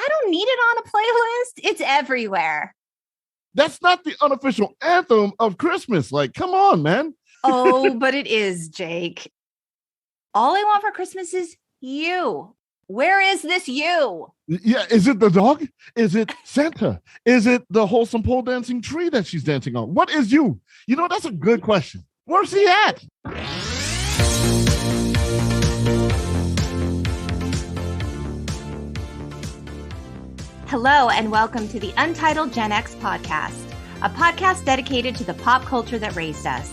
I don't need it on a playlist. It's everywhere. That's not the unofficial anthem of Christmas. Like, come on, man. Oh, but it is, Jake. All I want for Christmas is you. Where is this you? Yeah, is it the dog? Is it Santa? Is it the wholesome pole dancing tree that she's dancing on? What is you? You know, that's a good question. Where's he at? Hello, and welcome to the Untitled Gen X podcast, a podcast dedicated to the pop culture that raised us.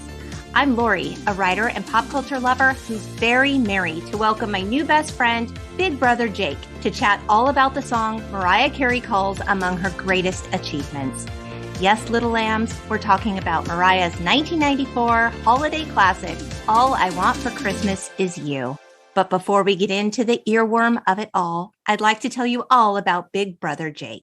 I'm Lori, a writer and pop culture lover who's very merry to welcome my new best friend, Big Brother Jake, to chat all about the song Mariah Carey calls among her greatest achievements. Yes, little lambs, we're talking about Mariah's 1994 holiday classic, All I Want for Christmas Is You. But before we get into the earworm of it all, I'd like to tell you all about Big Brother Jake.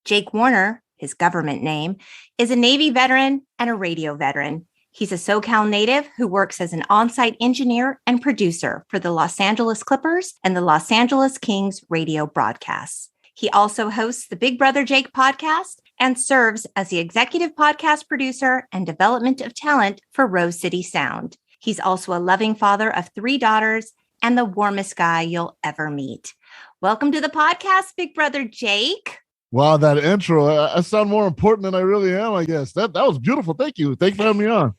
Jake Warner, his government name, is a Navy veteran and a radio veteran. He's a SoCal native who works as an on-site engineer and producer for the Los Angeles Clippers and the Los Angeles Kings radio broadcasts. He also hosts the Big Brother Jake podcast and serves as the executive podcast producer and development of talent for Rose City Sound. He's also a loving father of 3 daughters and the warmest guy you'll ever meet. Welcome to the podcast, Big Brother Jake. Wow, that intro. I sound more important than I really am, I guess. That was beautiful. Thank you. Thanks for having me on.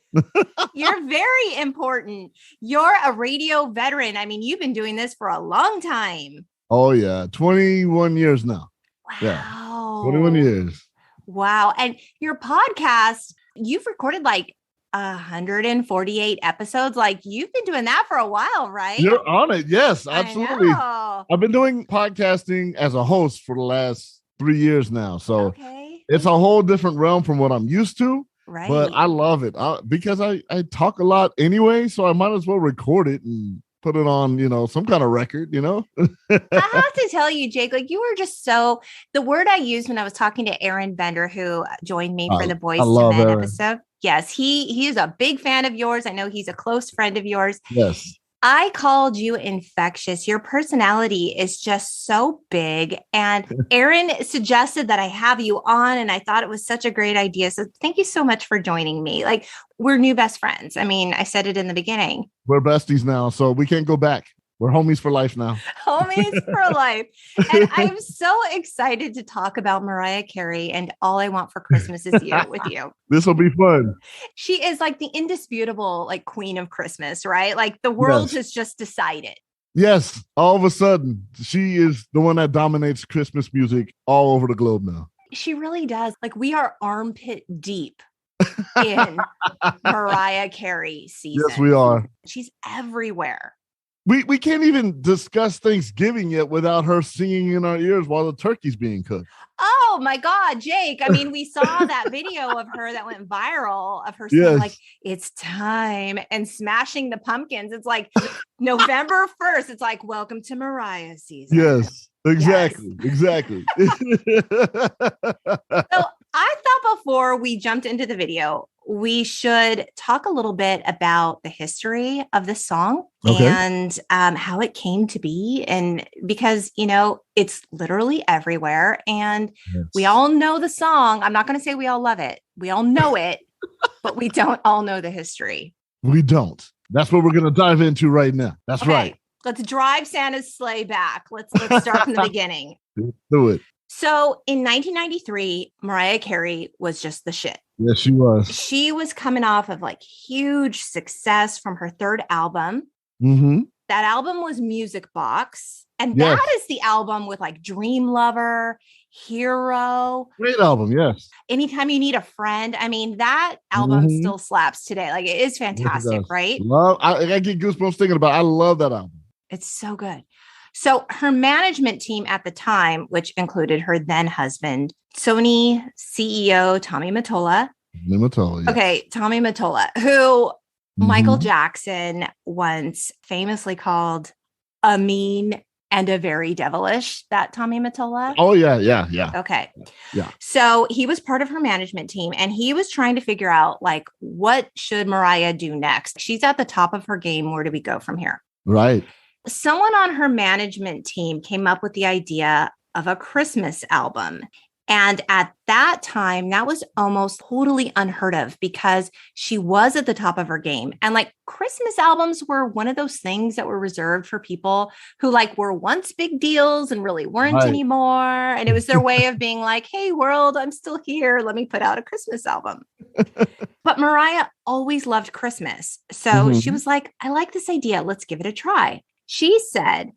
You're very important. You're a radio veteran. I mean, you've been doing this for a long time. Oh, yeah. 21 years now. Wow. Yeah. 21 years. Wow. And your podcast, you've recorded like 148 episodes. Like, you've been doing that for a while, right? You're on it. Yes, absolutely. I've been doing podcasting as a host for the last 3 years now. So It's a whole different realm from what I'm used to. Right. But I love it because I talk a lot anyway. So I might as well record it and put it on, some kind of record, I have to tell you, Jake, like, you were just the word I used when I was talking to Aaron Bender, who joined me for the Boys to Men episode. Yes, he is a big fan of yours. I know he's a close friend of yours. Yes. I called you infectious. Your personality is just so big. And Aaron suggested that I have you on, and I thought it was such a great idea. So thank you so much for joining me. Like, we're new best friends. I mean, I said it in the beginning. We're besties now, so we can't go back. We're homies for life now. Homies for life. And I'm so excited to talk about Mariah Carey and All I Want for Christmas Is You with you. This will be fun. She is like the indisputable, like, queen of Christmas, right? Like, the world has just decided. Yes. All of a sudden, she is the one that dominates Christmas music all over the globe now. She really does. Like, we are armpit deep in Mariah Carey season. Yes, we are. She's everywhere. We can't even discuss Thanksgiving yet without her singing in our ears while the turkey's being cooked. Oh my God, Jake. I mean, we saw that video of her that went viral of her saying, like, it's time, and smashing the pumpkins. It's like November 1st. It's like, welcome to Mariah season. Yes, exactly. Yes. Exactly. So I thought before we jumped into the video, we should talk a little bit about the history of this song and how it came to be. And because, it's literally everywhere, and we all know the song. I'm not going to say we all love it. We all know it, but we don't all know the history. We don't. That's what we're going to dive into right now. That's right. Let's drive Santa's sleigh back. Let's start from the beginning. Do it. So in 1993, Mariah Carey was just the shit. Yes, she was. She was coming off of like huge success from her 3rd album. Mm-hmm. That album was Music Box. And that is the album with like Dream Lover, Hero. Great album, yes. Anytime You Need a Friend. I mean, that album still slaps today. Like, it is fantastic, right? I get goosebumps thinking about it. I love that album. It's so good. So her management team at the time, which included her then husband, Sony CEO Tommy Mottola. Yes. Okay, Tommy Mottola, who Michael Jackson once famously called a mean and a very devilish, that Tommy Mottola. Oh, yeah. Okay. Yeah. So he was part of her management team, and he was trying to figure out, like, what should Mariah do next? She's at the top of her game. Where do we go from here? Right. Someone on her management team came up with the idea of a Christmas album. And at that time, that was almost totally unheard of because she was at the top of her game. And like Christmas albums were one of those things that were reserved for people who like were once big deals and really weren't anymore. And it was their way of being like, hey, world, I'm still here. Let me put out a Christmas album. But Mariah always loved Christmas. So she was like, I like this idea. Let's give it a try. She said,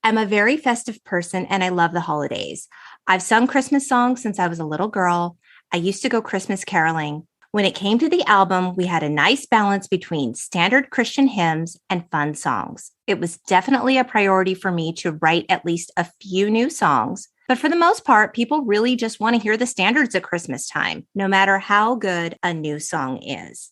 I'm a very festive person and I love the holidays. I've sung Christmas songs since I was a little girl. I used to go Christmas caroling. When it came to the album, we had a nice balance between standard Christian hymns and fun songs. It was definitely a priority for me to write at least a few new songs. But for the most part, people really just want to hear the standards at Christmas time, no matter how good a new song is.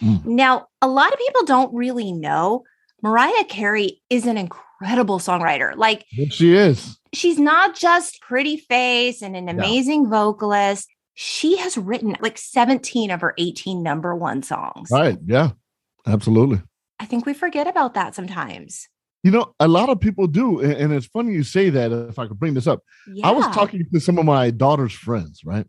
Now, a lot of people don't really know Mariah Carey is an incredible songwriter. Like, she is. She's not just pretty face and an amazing vocalist. She has written like 17 of her 18 number one songs. Right. Yeah, absolutely. I think we forget about that sometimes. You know, a lot of people do. And it's funny you say that, if I could bring this up. I was talking to some of my daughter's friends, right?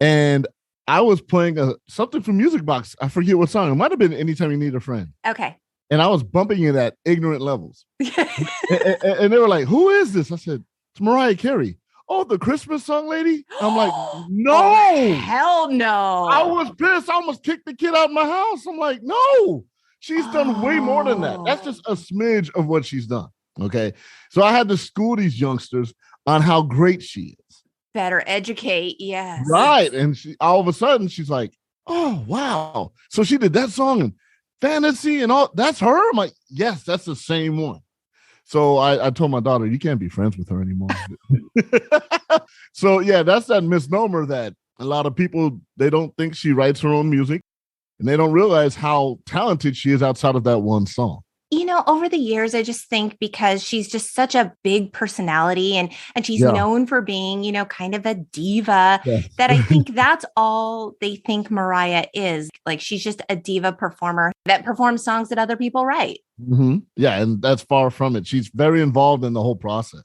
And I was playing something from Music Box. I forget what song. It might have been Anytime You Need a Friend. Okay. And I was bumping it at ignorant levels. and they were like, who is this? I said, it's Mariah Carey. Oh, the Christmas song lady? I'm like, no. Oh, hell no. I was pissed. I almost kicked the kid out of my house. I'm like, no. She's done way more than that. That's just a smidge of what she's done. Okay. So I had to school these youngsters on how great she is. Better educate. Yes. Right. And all of a sudden she's like, oh, wow. So she did that song and Fantasy and all. That's her? I'm like, yes, that's the same one. So I told my daughter, you can't be friends with her anymore. So yeah, that's that misnomer that a lot of people, they don't think she writes her own music and they don't realize how talented she is outside of that one song. You know, over the years, I just think because she's just such a big personality and she's known for being, you know, kind of a diva, that I think that's all they think Mariah is. Like, she's just a diva performer that performs songs that other people write. Yeah, and that's far from it. She's very involved in the whole process.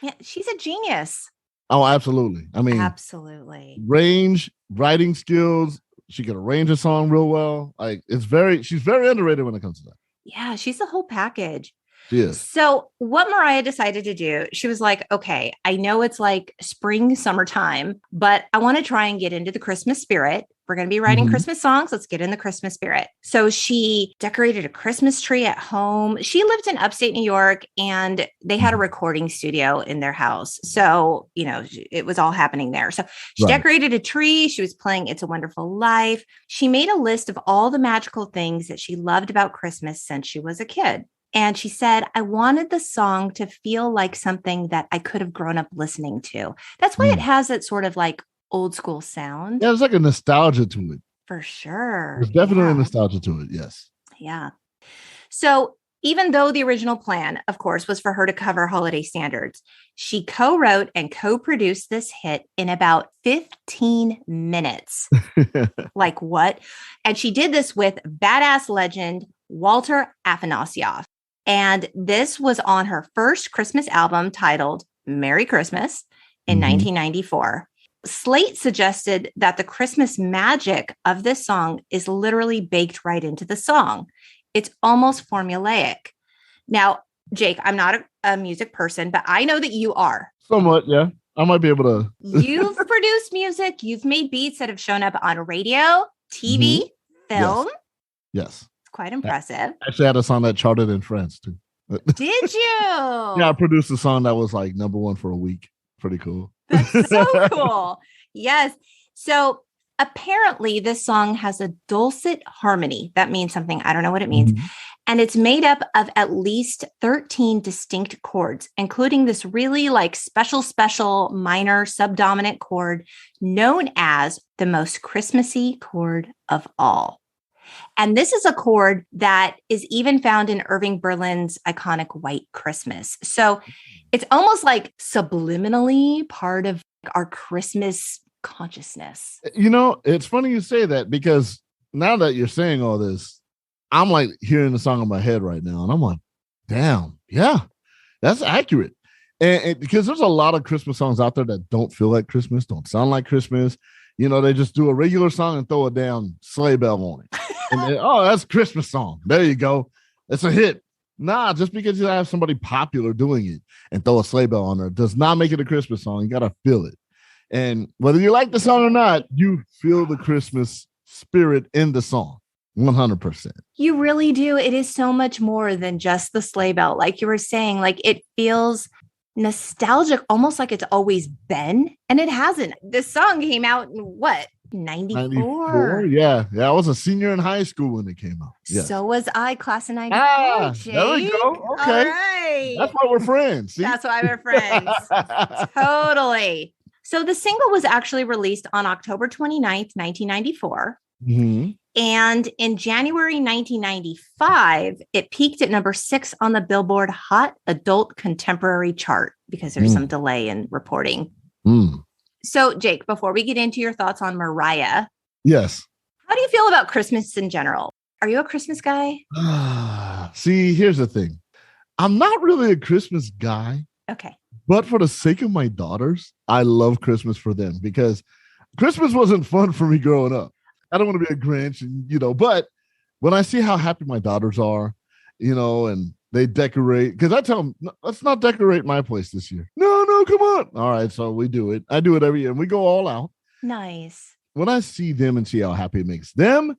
Yeah, she's a genius. Oh, absolutely. I mean, absolutely. Range, writing skills. She can arrange a song real well. Like, she's very underrated when it comes to that. Yeah, she's the whole package. She is. So what Mariah decided to do, she was like, okay, I know it's like spring, summertime, but I want to try and get into the Christmas spirit. We're going to be writing Christmas songs. Let's get in the Christmas spirit. So she decorated a Christmas tree at home. She lived in upstate New York and they had a recording studio in their house. So, you know, it was all happening there. So she decorated a tree. She was playing It's a Wonderful Life. She made a list of all the magical things that she loved about Christmas since she was a kid. And she said, I wanted the song to feel like something that I could have grown up listening to. That's why it has that sort of like old school sound. Yeah, there's like a nostalgia to it. For sure. There's definitely a nostalgia to it. Yes. Yeah. So even though the original plan, of course, was for her to cover holiday standards, she co-wrote and co-produced this hit in about 15 minutes. Like what? And she did this with badass legend Walter Afanasieff. And this was on her first Christmas album titled Merry Christmas in 1994. Slate suggested that the Christmas magic of this song is literally baked right into the song. It's almost formulaic. Now, Jake, I'm not a music person, but I know that you are. Somewhat, yeah. I might be able to. You've produced music. You've made beats that have shown up on radio, TV, film. Yes. Quite impressive. I actually had a song that charted in France too. Did you? Yeah, I produced a song that was like number one for a week. Pretty cool. That's so cool. Yes. So apparently this song has a dulcet harmony. That means something. I don't know what it means. And it's made up of at least 13 distinct chords, including this really like special minor subdominant chord known as the most Christmassy chord of all. And this is a chord that is even found in Irving Berlin's iconic White Christmas. So it's almost like subliminally part of our Christmas consciousness. You know, it's funny you say that because now that you're saying all this, I'm like hearing the song in my head right now. And I'm like, damn, yeah, that's accurate. And because there's a lot of Christmas songs out there that don't feel like Christmas, don't sound like Christmas. They just do a regular song and throw a damn sleigh bell on it. And that's a Christmas song. There you go. It's a hit. Nah, just because you have somebody popular doing it and throw a sleigh bell on there does not make it a Christmas song. You got to feel it. And whether you like the song or not, you feel the Christmas spirit in the song. 100%. You really do. It is so much more than just the sleigh bell. Like you were saying, like it feels nostalgic, almost like it's always been. And it hasn't. This song came out in what? 94? Yeah. I was a senior in high school when it came out. Yes. So was I, class of 94. There we go. Okay. All right. That's why we're friends. See? That's why we're friends. Totally. So the single was actually released on October 29th, 1994. Mm-hmm. And in January 1995, it peaked at number 6 on the Billboard Hot Adult Contemporary chart because there's some delay in reporting. So, Jake, before we get into your thoughts on Mariah. Yes. How do you feel about Christmas in general? Are you a Christmas guy? See, here's the thing. I'm not really a Christmas guy. Okay. But for the sake of my daughters, I love Christmas for them because Christmas wasn't fun for me growing up. I don't want to be a Grinch, but when I see how happy my daughters are, and they decorate, because I tell them, let's not decorate my place this year. No, come on. All right, so we do it. I do it every year, and we go all out. Nice. When I see them and see how happy it makes them,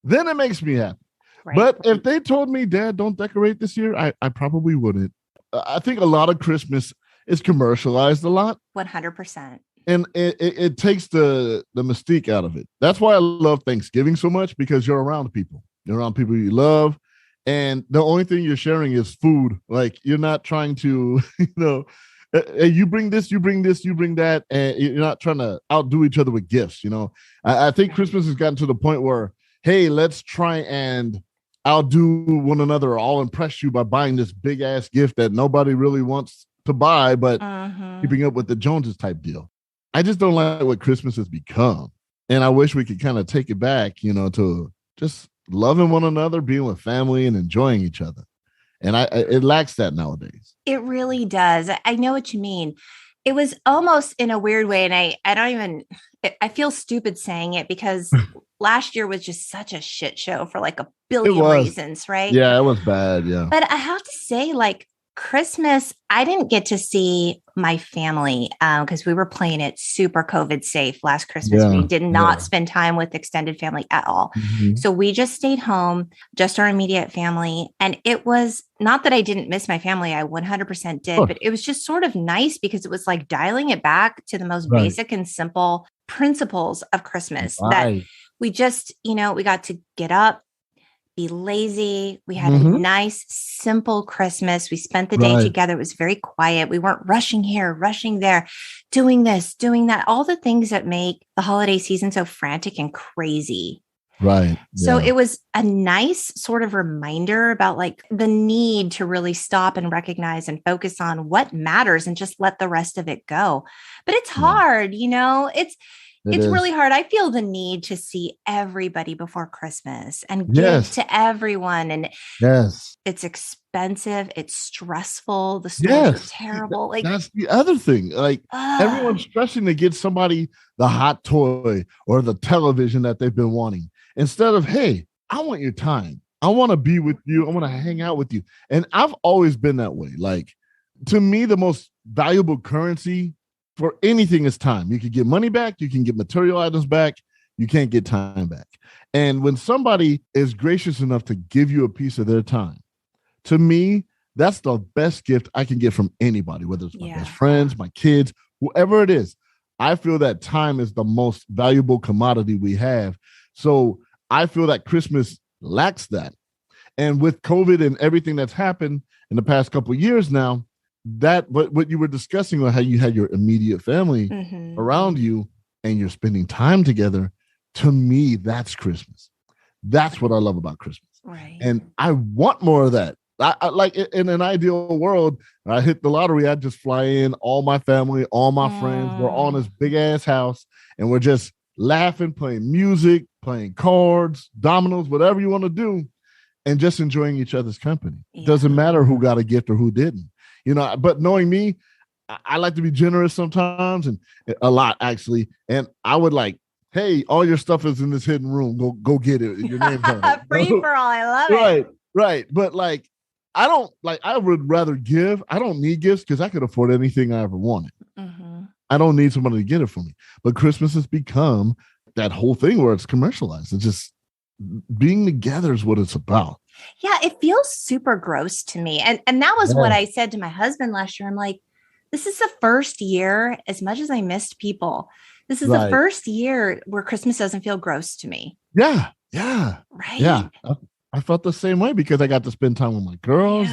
then it makes me happy. Right. But if they told me, Dad, don't decorate this year, I probably wouldn't. I think a lot of Christmas is commercialized a lot. 100%. And it takes the mystique out of it. That's why I love Thanksgiving so much, because you're around people. You're around people you love. And the only thing you're sharing is food. Like, you're not trying to, you bring this, you bring this, you bring that. And you're not trying to outdo each other with gifts. I think Christmas has gotten to the point where, hey, let's try and outdo one another, or I'll impress you by buying this big ass gift that nobody really wants to buy, but keeping up with the Joneses type deal. I just don't like what Christmas has become. And I wish we could kind of take it back, to just loving one another, being with family, and enjoying each other. And it lacks that nowadays. It really does. I know what you mean. It was almost in a weird way. And I feel stupid saying it because last year was just such a shit show for like a billion reasons, right? Yeah, it was bad. Yeah. But I have to say, like, Christmas, I didn't get to see my family because we were playing it super COVID safe last Christmas. We did not spend time with extended family at all. Mm-hmm. So we just stayed home, just our immediate family. And it was not that I didn't miss my family. I 100% did, but it was just sort of nice because it was like dialing it back to the most basic and simple principles of Christmas that we just, we got to get up, be lazy. We had a nice, simple Christmas. We spent the day together. It was very quiet. We weren't rushing here, rushing there, doing this, doing that, all the things that make the holiday season so frantic and crazy. Right. So it was a nice sort of reminder about like the need to really stop and recognize and focus on what matters and just let the rest of it go. But it's hard, It's really hard. I feel the need to see everybody before Christmas and give to everyone. And it's expensive. It's stressful. The stores are terrible. Like, that's the other thing. Like, everyone's stressing to get somebody the hot toy or the television that they've been wanting. Instead of, hey, I want your time. I want to be with you. I want to hang out with you. And I've always been that way. Like, to me, the most valuable currency for anything is time. You can get money back. You can get material items back. You can't get time back. And when somebody is gracious enough to give you a piece of their time, to me, that's the best gift I can get from anybody, whether it's my best friends, my kids, whoever it is. I feel that time is the most valuable commodity we have. So I feel that Christmas lacks that. And with COVID and everything that's happened in the past couple of years now, that what you were discussing about how you had your immediate family around you and you're spending time together, to me, that's Christmas. That's what I love about Christmas. Right. And I want more of that. I like, in an ideal world, I hit the lottery, I'd just fly in, all my family, all my friends. We're on this big ass house and we're just laughing, playing music, playing cards, dominoes, whatever you want to do, and just enjoying each other's company. It doesn't matter who got a gift or who didn't. But knowing me, I like to be generous sometimes, and a lot actually. And I would like, hey, all your stuff is in this hidden room. Go get it. Your name's on it. Free for all. I love it. Right. But like, I don't like. I would rather give. I don't need gifts because I could afford anything I ever wanted. Mm-hmm. I don't need somebody to get it for me. But Christmas has become that whole thing where it's commercialized. It's just being together is what it's about. Yeah, it feels super gross to me. And that was what I said to my husband last year. I'm like, this is the first year, as much as I missed people, this is the first year where Christmas doesn't feel gross to me. Yeah. Right. Yeah. I felt the same way because I got to spend time with my girls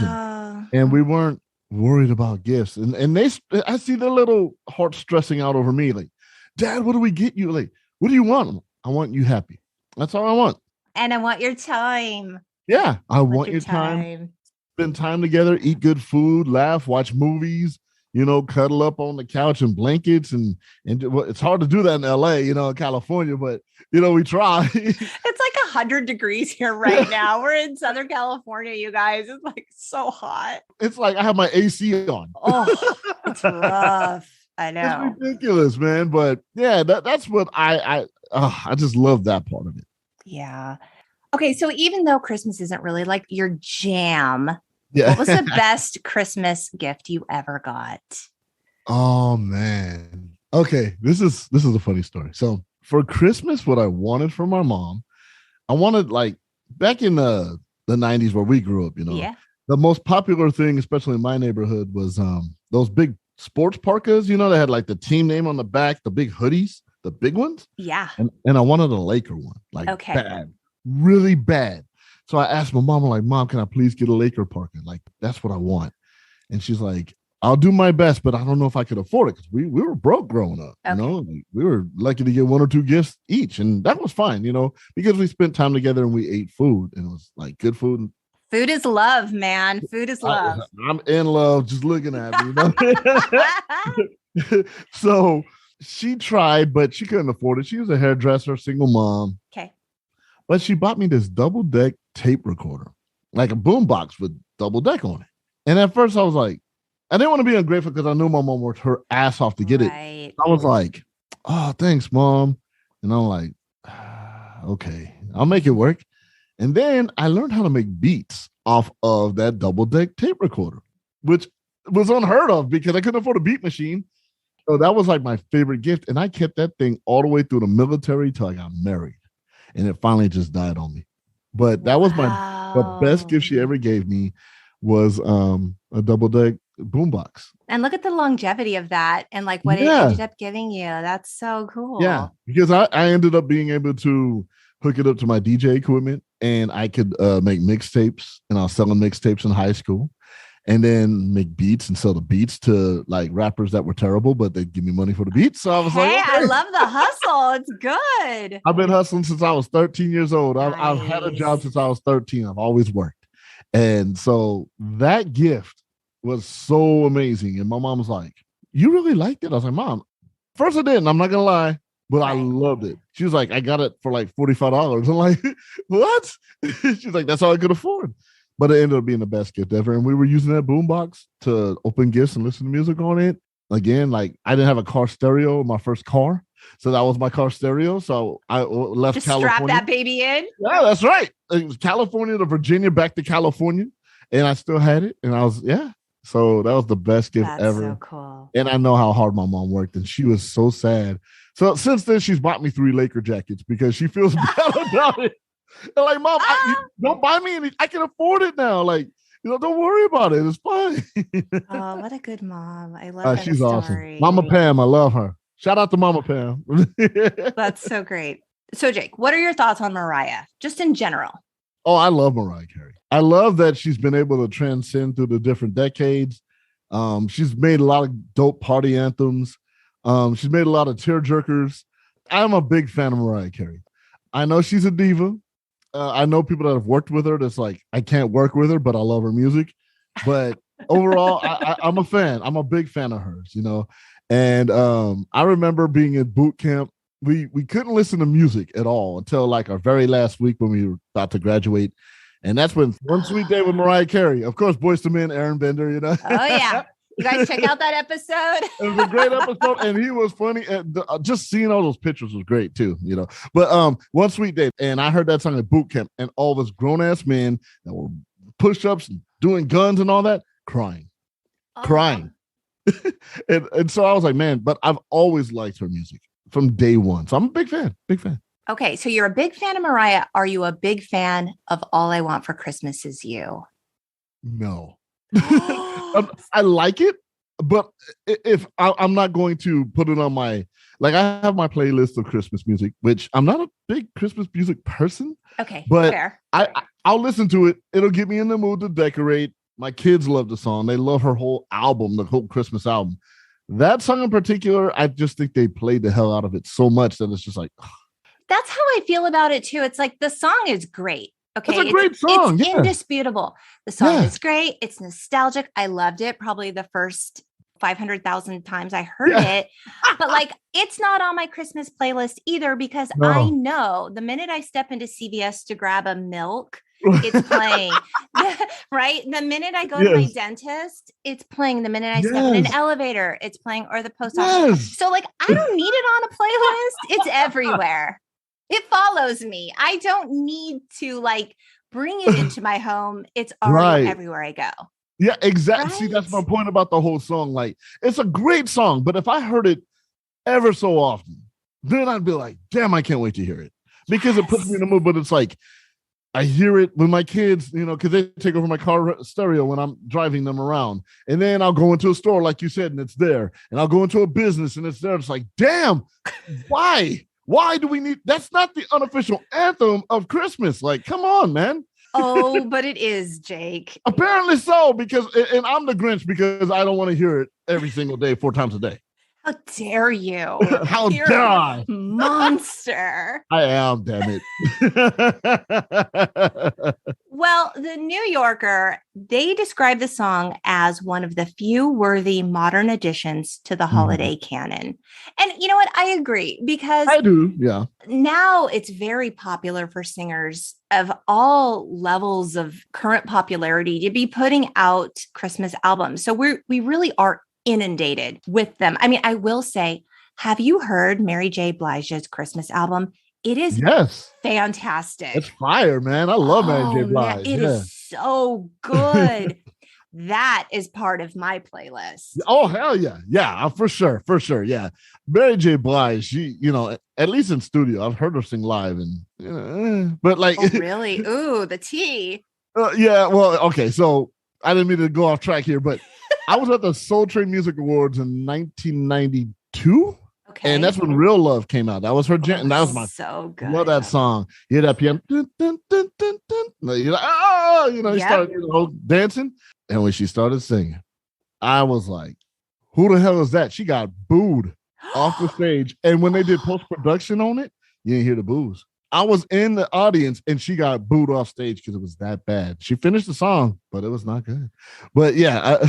and we weren't worried about gifts. And I see their little heart stressing out over me. Like, Dad, what do we get you? Like, what do you want? I want you happy. That's all I want. And I want your time. Yeah. I want your time. Spend time together, eat good food, laugh, watch movies, cuddle up on the couch in blankets. And it's hard to do that in LA, California, but we try. It's like 100 degrees here right now. We're in Southern California, you guys. It's like so hot. It's like I have my AC on. Oh, it's rough. I know. It's ridiculous, man. But yeah, that's what I just love that part of it. Yeah. Okay. So even though Christmas isn't really like your jam, what was the best Christmas gift you ever got? Oh man. Okay. This is a funny story. So for Christmas, what I wanted from my mom, I wanted like back in the 90s where we grew up, the most popular thing, especially in my neighborhood, was those big sports parkas, they had like the team name on the back, the big hoodies, the big ones. Yeah. And I wanted a Laker one, like bad, really bad. So I asked my mom, I'm like, Mom, can I please get a Laker parka? Like, that's what I want. And she's like, I'll do my best, but I don't know if I could afford it because we were broke growing up. Like, we were lucky to get 1 or 2 gifts each. And that was fine, because we spent time together and we ate food and it was like good food. Food is love, man. Food is love. I'm in love just looking at me. So she tried, but she couldn't afford it. She was a hairdresser, single mom. Okay. But she bought me this double deck tape recorder, like a boombox with double deck on it. And at first I was like, I didn't want to be ungrateful because I knew my mom worked her ass off to get it. I was like, oh, thanks, Mom. And I'm like, okay, I'll make it work. And then I learned how to make beats off of that double deck tape recorder, which was unheard of because I couldn't afford a beat machine. So that was like my favorite gift. And I kept that thing all the way through the military till I got married. And it finally just died on me. But that was the best gift she ever gave me was a double deck boombox. And look at the longevity of that and like what it ended up giving you. That's so cool. Yeah, because I ended up being able to hook it up to my DJ equipment and I could make mixtapes, and I was selling mixtapes in high school, and then make beats and sell the beats to like rappers that were terrible, but they'd give me money for the beats. So I was like, I love the hustle. It's good. I've been hustling since I was 13 years old. Nice. I've had a job since I was 13. I've always worked. And so that gift was so amazing. And my mom was like, you really liked it? I was like, Mom, first I didn't. I'm not going to lie. But I loved it. She was like, I got it for like $45. I'm like, what? She's like, that's all I could afford. But it ended up being the best gift ever. And we were using that boombox to open gifts and listen to music on it. Again, like I didn't have a car stereo in my first car. So that was my car stereo. So I left just California. Strap that baby in. Yeah, that's right. It was California to Virginia, back to California. And I still had it. And I was, So that was the best gift ever. So cool. And I know how hard my mom worked. And she was so sad. So since then, she's bought me 3 Laker jackets because she feels bad about it. And like, Mom, don't buy me any. I can afford it now. Like, don't worry about it. It's fine. Oh, what a good mom. I love that she's story. Awesome. Mama Pam, I love her. Shout out to Mama Pam. That's so great. So, Jake, what are your thoughts on Mariah, just in general? Oh, I love Mariah Carey. I love that she's been able to transcend through the different decades. She's made a lot of dope party anthems. She's made a lot of tearjerkers. I'm a big fan of Mariah Carey. I know she's a diva. I know people that have worked with her that's like, I can't work with her, but I love her music. But overall, I'm a fan. I'm a big fan of hers, And I remember being in boot camp. We couldn't listen to music at all until like our very last week when we were about to graduate. And that's when One Sweet Day with Mariah Carey. Of course, Boyz II Men, Aaron Bender, Oh, yeah. You guys check out that episode. It was a great episode, and he was funny. And just seeing all those pictures was great too, you know. But One Sweet Day, and I heard that song at boot camp, and all of us grown ass men that were push-ups and doing guns and all that, crying. and so I was like, man, but I've always liked her music from day one. So I'm a big fan. Okay, so you're a big fan of Mariah. Are you a big fan of All I Want for Christmas Is You? No. I like it, but if I'm not going to put it on my, like, I have my playlist of Christmas music, which I'm not a big Christmas music person. Okay, but fair. I'll listen to it. It'll get me in the mood to decorate. My kids love the song. They love her whole album, the whole Christmas album. That song in particular, I just think they played the hell out of it so much that it's just like. That's how I feel about it too. It's like the song is great. Okay. It's a great song. It's indisputable. The song is great. It's nostalgic. I loved it. Probably the first 500,000 times I heard it. But like, it's not on my Christmas playlist either because I know the minute I step into CVS to grab a milk, it's playing. Right? The minute I go to my dentist, it's playing. The minute I step in an elevator, it's playing, or the post office. So like, I don't need it on a playlist. It's everywhere. It follows me. I don't need to like bring it into my home. It's already everywhere I go. Yeah, exactly. Right? See, that's my point about the whole song. Like, it's a great song, but if I heard it ever so often, then I'd be like, damn, I can't wait to hear it. Because it puts me in the mood, but it's like, I hear it with my kids, you know, because they take over my car stereo when I'm driving them around. And then I'll go into a store, like you said, and it's there. And I'll go into a business and it's there. It's like, damn, why? Why do we need, that's not the unofficial anthem of Christmas. Like, come on, man. Oh, but it is, Jake. Apparently so, because, and I'm the Grinch because I don't want to hear it every single day, 4 times a day. How dare you? How dare I? Monster. I am, damn it. Well, the New Yorker, they describe the song as one of the few worthy modern additions to the holiday canon. And you know what? I agree because I do. Yeah. Now it's very popular for singers of all levels of current popularity to be putting out Christmas albums. So we really are inundated with them. I mean, I will say, have you heard Mary J. Blige's Christmas album? It is fantastic. It's fire, man. I love Mary J. Blige. It is so good. That is part of my playlist. Oh, hell yeah. Yeah, for sure. For sure. Yeah. Mary J. Blige, she, you know, at least in studio, I've heard her sing live and, you know, but like. Oh, really? Ooh, the tea. Yeah. Well, okay. So I didn't mean to go off track here, but I was at the Soul Train Music Awards in 1992. Okay. And that's when Real Love came out. That was her jam. And that was my so good. Love that song. You hear that piano. Dun, dun, dun, dun, dun. You're like, oh, you know, you started dancing. And when she started singing, I was like, who the hell is that? She got booed off the stage. And when they did post-production on it, you didn't hear the boos. I was in the audience and she got booed off stage because it was that bad. She finished the song, but it was not good. But yeah.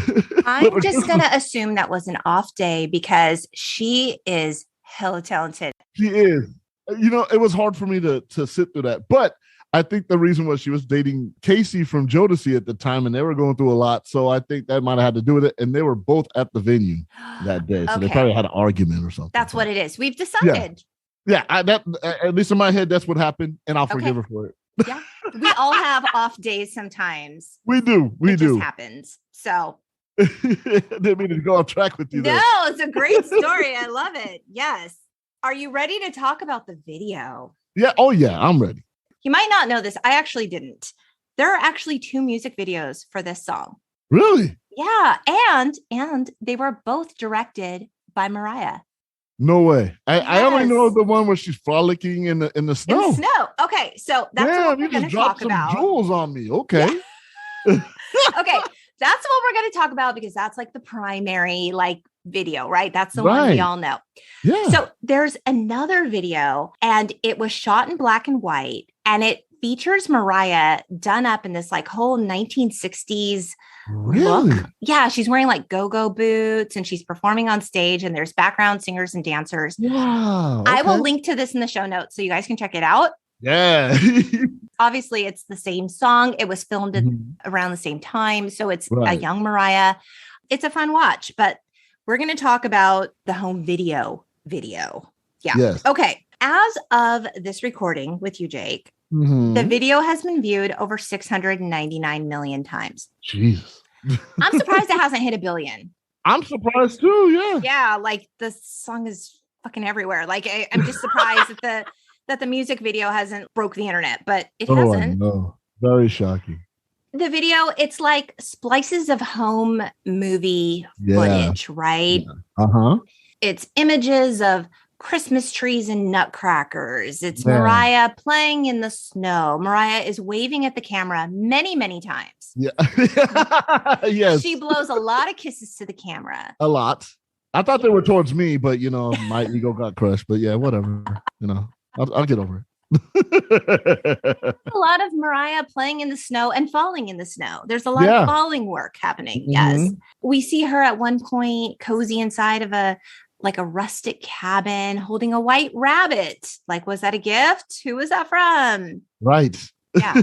I'm just going to assume that was an off day because she is hella talented. She is. You know, it was hard for me to sit through that. But I think the reason was she was dating Casey from Jodeci at the time and they were going through a lot. So I think that might have had to do with it. And they were both at the venue that day. So they probably had an argument or something. That's what it is. We've decided. Yeah, at least in my head, that's what happened, and I'll forgive her for it. Yeah, we all have off days sometimes. We do. It just happens. So. Didn't mean to go off track with you. No, it's a great story. I love it. Yes. Are you ready to talk about the video? Yeah. Oh, yeah. I'm ready. You might not know this. I actually didn't. There are actually 2 music videos for this song. Really? Yeah, and they were both directed by Mariah. No way. I only know the one where she's frolicking in the snow. In the snow. Okay, so that's what we're going to talk about. Jewels on me. Okay. Yeah. Okay, that's what we're going to talk about because that's like the primary like video, right? That's the one we all know. Yeah. So there's another video and it was shot in black and white and it features Mariah done up in this like whole 1960s look. Yeah, she's wearing like go-go boots and she's performing on stage and there's background singers and dancers. Wow. Okay. I will link to this in the show notes so you guys can check it out. Yeah. Obviously, it's the same song. It was filmed at around the same time. So it's a young Mariah. it's a fun watch, but we're going to talk about the home video. Yeah. Yes. Okay. As of this recording with you, Jake, the video has been viewed over 699 million times. Jesus. I'm surprised it hasn't hit 1 billion. I'm surprised too. Yeah. Yeah. Like the song is fucking everywhere. Like I'm just surprised that the music video hasn't broke the internet, but it hasn't. No. Very shocking. The video, it's like splices of home movie footage, right? Yeah. It's images of Christmas trees and nutcrackers. It's Mariah playing in the snow. Mariah is waving at the camera many, many times. Yeah. Yes. She blows a lot of kisses to the camera. A lot. I thought they were towards me, but my ego got crushed. But yeah, whatever. I'll get over it. A lot of Mariah playing in the snow and falling in the snow. There's a lot of falling work happening. Yes. We see her at one point cozy inside of a rustic cabin holding a white rabbit. Like, was that a gift? Who was that from? Right. Yeah.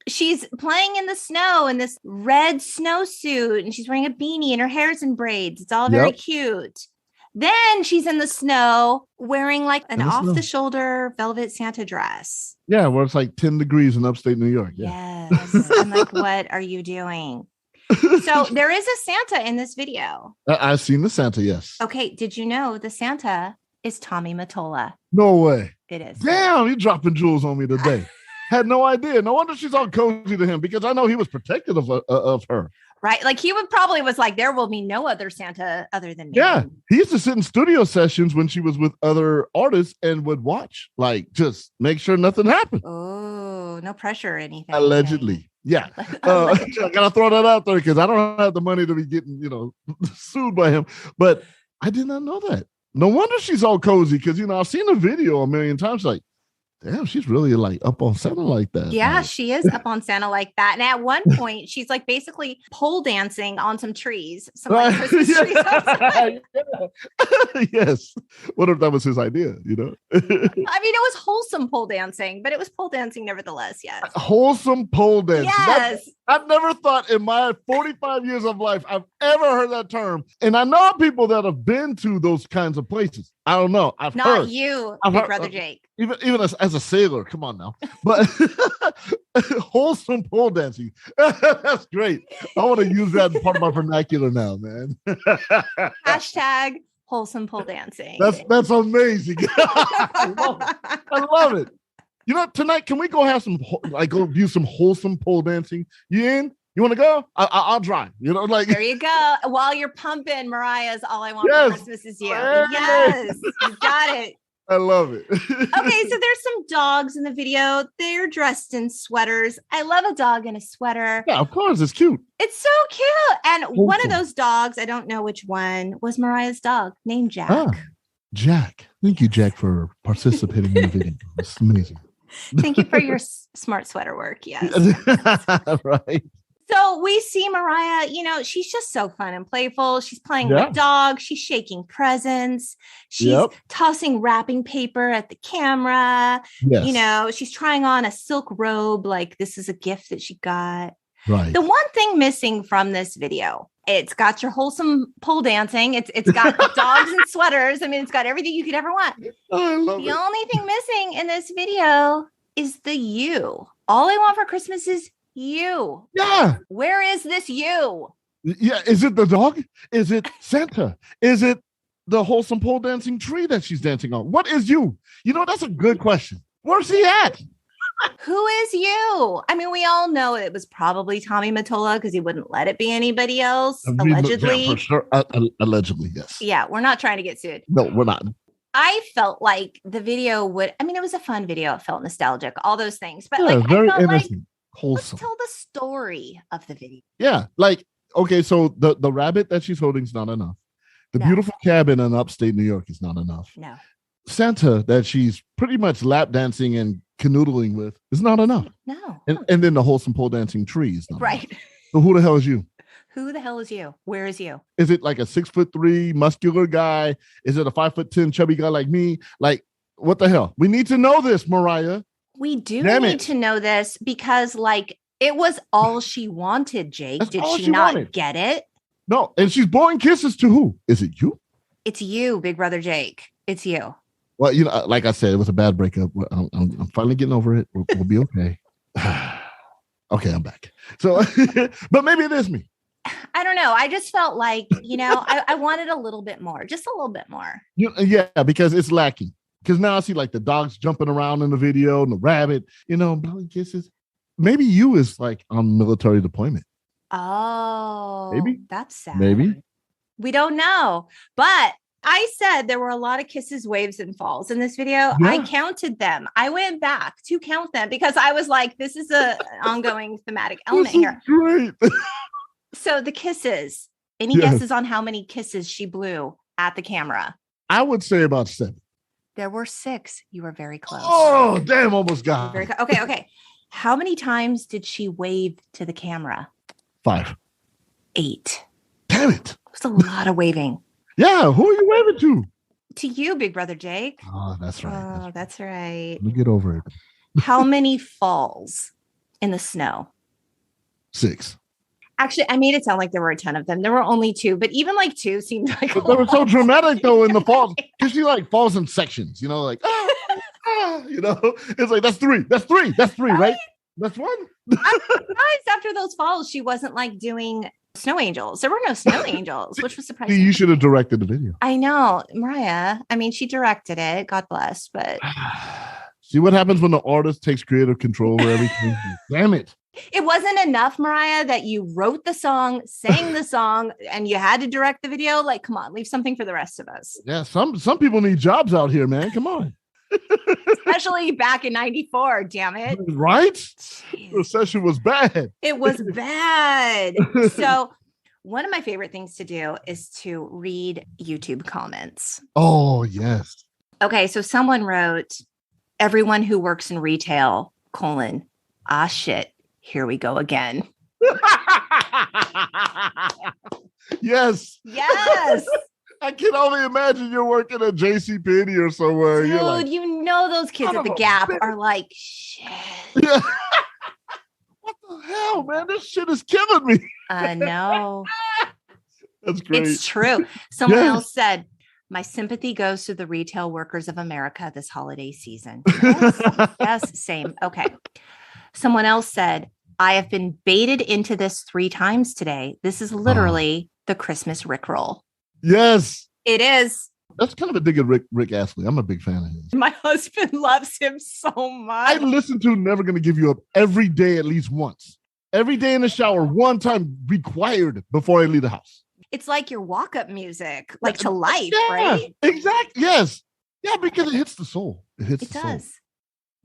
She's playing in the snow in this red snowsuit, and she's wearing a beanie and her hair's in braids. It's all very cute. Then she's in the snow wearing like an off-the-shoulder velvet Santa dress. Yeah, where it's like 10 degrees in upstate New York. Yeah. Yes. I'm like, what are you doing? So there is a Santa in this video. I've seen the Santa, yes. Okay. Did you know the Santa is Tommy Mottola? No way. It is. Damn, you're dropping jewels on me today. Had no idea. No wonder she's all cozy to him, because I know he was protective of her. Right. Like he was like, there will be no other Santa other than me. Yeah. He used to sit in studio sessions when she was with other artists and would watch, like, just make sure nothing happened. Oh, no pressure or anything. Allegedly. Yeah. I gotta throw that out there because I don't have the money to be getting, sued by him. But I did not know that. No wonder she's all cozy, because I've seen the video a million times. Like, damn, she's really like up on Santa like that. Yeah, she is up on Santa like that. And at one point, she's like basically pole dancing on some trees. Some like Christmas trees outside. Yes. What if that was his idea, I mean, it was wholesome pole dancing, but it was pole dancing nevertheless, yes. Wholesome pole dancing. Yes. I've never thought in my 45 years of life I've ever heard that term. And I know people that have been to those kinds of places. I don't know. I've Not heard. you, Brother Jake. Even as a sailor, come on now. But wholesome pole dancing. That's great. I want to use that as part of my vernacular now, man. Hashtag wholesome pole dancing. That's amazing. I love it. Tonight, can we go have go view some wholesome pole dancing? You in? You want to go? I'll drive. There you go. While you're pumping Mariah's "All I Want for Christmas Is You." Yes, you got it. I love it. Okay, so there's some dogs in the video. They're dressed in sweaters. I love a dog in a sweater. Yeah, of course, it's cute. It's so cute. And one of those dogs, I don't know which one, was Mariah's dog named Jack. Jack. Thank you, Jack, for participating in the video. It's amazing. Thank you for your smart sweater work. Yes. Right. So we see Mariah, she's just so fun and playful. She's playing with dogs. She's shaking presents. She's tossing wrapping paper at the camera. Yes. She's trying on a silk robe. Like this is a gift that she got. Right. The one thing missing from this video, it's got your wholesome pole dancing. It's got dogs and sweaters. I mean, it's got everything you could ever want. Oh, I love the only thing missing in this video is the you. All I want for Christmas is you. Yeah. Where is this you? Yeah. Is it the dog? Is it Santa? Is it the wholesome pole dancing tree that she's dancing on? What is you? That's a good question. Where's he at? Who is you? I mean, we all know it was probably Tommy Mottola because he wouldn't let it be anybody else. Allegedly. Yeah, for sure. Allegedly, yes. Yeah, we're not trying to get sued. No, we're not. I felt like the video it was a fun video. It felt nostalgic, all those things. But very I felt innocent. Wholesome. Let's tell the story of the video. Yeah. Okay, so the rabbit that she's holding is not enough. The beautiful cabin in upstate New York is not enough. No. Santa that she's pretty much lap dancing and canoodling with is not enough. No. And then the wholesome pole dancing tree is not right. enough. So who the hell is you? Who the hell is you? Where is you? Is it like a 6'3" muscular guy? Is it a 5'10" chubby guy like me? Like, what the hell? We need to know this, Mariah. We do need to know this because, it was all she wanted, Jake. Did she not get it? No, and she's blowing kisses to who? Is it you? It's you, Big Brother Jake. It's you. Well, like I said, it was a bad breakup. I'm finally getting over it. We'll be okay. Okay, I'm back. So, but maybe it is me. I don't know. I just felt like, I wanted a little bit more, just a little bit more. Yeah, because it's lacking. Because now I see like the dogs jumping around in the video and the rabbit, blowing kisses. Maybe you is like on military deployment. Oh, maybe that's sad. Maybe we don't know, but I said there were a lot of kisses, waves, and falls in this video. Yeah. I counted them. I went back to count them because I was like, this is an ongoing thematic element here. Great. So the kisses, any guesses on how many kisses she blew at the camera? I would say about 7. There were 6. You were very close. Oh, damn, almost got it. Okay. How many times did she wave to the camera? 5. 8. Damn it. It was a lot of waving. Yeah, who are you waving to? To you, Big Brother Jake. Oh, that's right. Oh, that's right. Let me get over it. How many falls in the snow? 6. Actually, I made it sound like there were a ton of them. There were only 2, but even like 2 seemed like but they were so dramatic though in the falls because she like falls in sections, like it's like that's 3, right? That's 1. I'm surprised after those falls she wasn't like doing snow angels. There were no snow angels, which was surprising. You should have directed the video. I know, Mariah. I mean, she directed it. God bless, but see what happens when the artist takes creative control over everything. Damn it. It wasn't enough, Mariah, that you wrote the song, sang the song, and you had to direct the video. Like, come on, leave something for the rest of us. Yeah, some people need jobs out here, man. Come on. Especially back in 94, damn it. Right? Jeez. The session was bad. It was bad. So one of my favorite things to do is to read YouTube comments. Oh, yes. Okay, so someone wrote, everyone who works in retail, : ah, shit. Here we go again. Yes. Yes. I can only imagine you're working at JCPenney or somewhere. Dude, you're like, those kids at the Gap are like, shit. Yeah. What the hell, man? This shit is killing me. I know. That's great. It's true. Someone else said, my sympathy goes to the retail workers of America this holiday season. Yes, yes, same. Okay. Someone else said, I have been baited into this 3 times today. This is literally the Christmas Rickroll. Yes. It is. That's kind of a dig at Rick Astley. I'm a big fan of his. My husband loves him so much. I listen to Never Gonna Give You Up every day at least once. Every day in the shower, one time required before I leave the house. It's like your walk-up music, like to life, right? Exactly. Yes. Yeah, because it hits the soul. It does. Soul.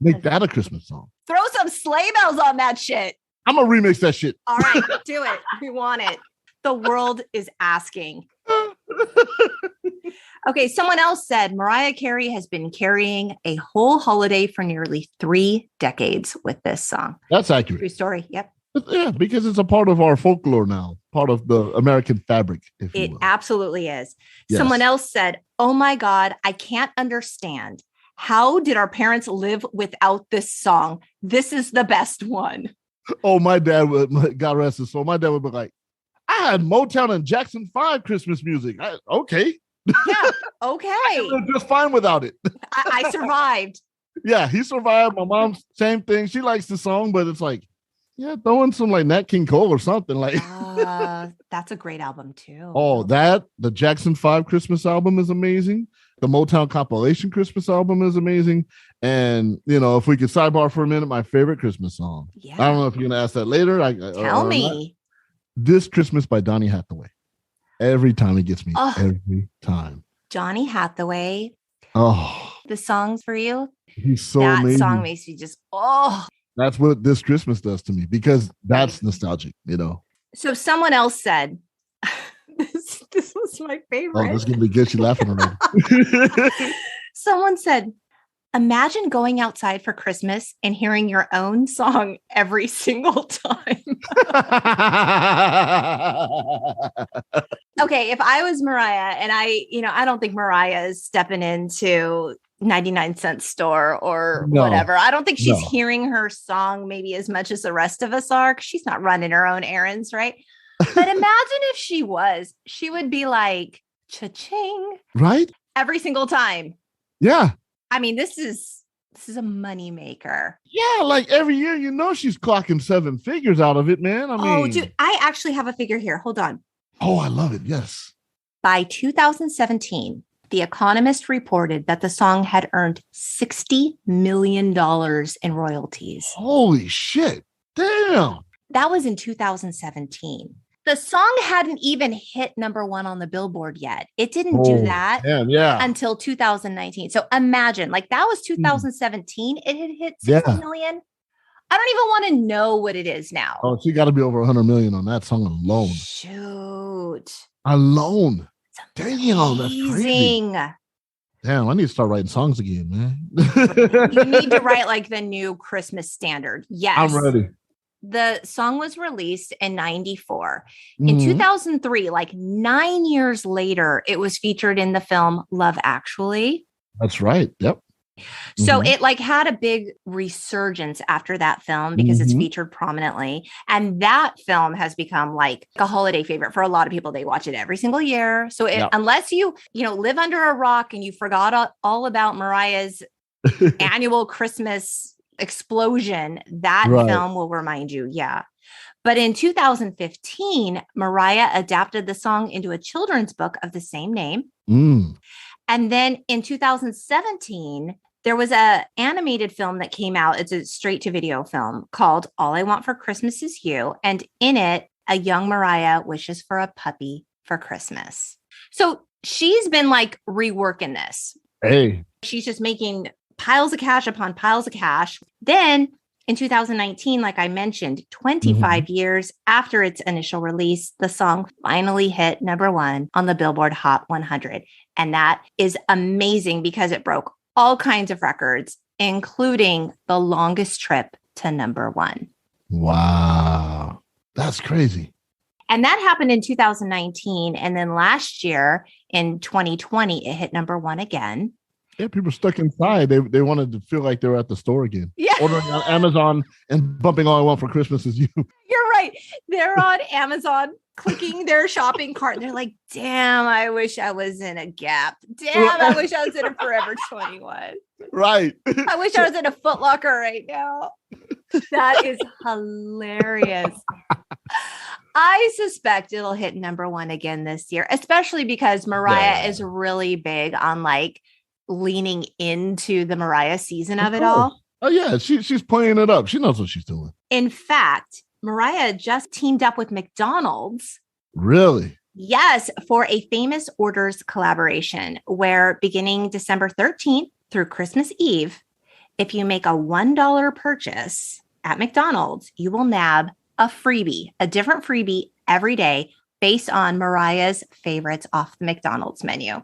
Make that a Christmas song. Throw some sleigh bells on that shit. I'm going to remix that shit. All right, do it. We want it. The world is asking. Okay, someone else said Mariah Carey has been carrying a whole holiday for nearly 3 decades with this song. That's accurate. True story. Yep. Yeah, because it's a part of our folklore now, part of the American fabric, if you will. It absolutely is. Yes. Someone else said, oh my God, I can't understand. How did our parents live without this song? This is the best one. Oh, my dad would, God rest his soul, my dad would be like, I had Motown and Jackson 5 Christmas music. Okay. Yeah, okay. I just fine without it. I survived. Yeah, he survived. My mom, same thing. She likes the song, but it's like, yeah, throw in some like Nat King Cole or something. Like that's a great album too. Oh, the Jackson 5 Christmas album is amazing. The Motown compilation Christmas album is amazing. And, if we could sidebar for a minute, my favorite Christmas song. Yeah. I don't know if you're going to ask that later. Tell me. This Christmas by Donny Hathaway. Every time he gets me. Every time. Johnny Hathaway. Oh. The songs for you. He's so that amazing. Song makes you just, That's what this Christmas does to me because that's nostalgic, So someone else said, this was my favorite. Oh, this is going to be good. She's laughing already. Someone said, imagine going outside for Christmas and hearing your own song every single time. Okay, if I was Mariah and I don't think Mariah is stepping into 99-cent store or whatever. I don't think she's hearing her song maybe as much as the rest of us are because she's not running her own errands, right? But imagine if she would be like, cha-ching. Right? Every single time. Yeah. I mean, this is a money maker. Yeah, like every year, she's clocking 7 figures out of it, man. Dude, I actually have a figure here. Hold on. Oh, I love it. Yes. By 2017, The Economist reported that the song had earned $60 million in royalties. Holy shit. Damn. That was in 2017. The song hadn't even hit number 1 on the Billboard yet. It didn't do that until 2019. So imagine, like that was 2017. It had hit 60 million. I don't even want to know what it is now. Oh, she got to be over 100 million on that song alone. Shoot. Alone. Damn, that's crazy. Damn, I need to start writing songs again, man. You need to write like the new Christmas standard. Yes. I'm ready. The song was released in 94. In 2003, like 9 years later, it was featured in the film Love Actually. That's right. Yep. So it like had a big resurgence after that film because it's featured prominently. And that film has become like a holiday favorite for a lot of people. They watch it every single year. So unless you live under a rock and you forgot all about Mariah's annual Christmas explosion, that film will remind you. Yeah. But in 2015, Mariah adapted the song into a children's book of the same name. And then in 2017, there was an animated film that came out. It's a straight to video film called All I Want for Christmas Is You. And in it, a young Mariah wishes for a puppy for Christmas. So she's been like reworking this. Hey. She's just making piles of cash upon piles of cash. Then in 2019, like I mentioned, 25 years after its initial release, the song finally hit number 1 on the Billboard Hot 100. And that is amazing because it broke all kinds of records, including the longest trip to number 1. Wow. That's crazy. And that happened in 2019. And then last year in 2020, it hit number 1 again. Yeah, people stuck inside. They wanted to feel like they were at the store again. Yeah. Ordering on Amazon and bumping All I Want for Christmas Is You. You're right. They're on Amazon clicking their shopping cart. And they're like, damn, I wish I was in a Gap. Damn, I wish I was in a Forever 21. Right. I wish I was in a Foot Locker right now. That is hilarious. I suspect it'll hit number 1 again this year, especially because Mariah is really big on like leaning into the Mariah season of it all. Oh yeah, she's playing it up. She knows what she's doing. In fact, Mariah just teamed up with McDonald's. Really? Yes, for a famous orders collaboration where beginning December 13th through Christmas Eve, if you make a $1 purchase at McDonald's, you will nab a freebie, a different freebie every day based on Mariah's favorites off the McDonald's menu.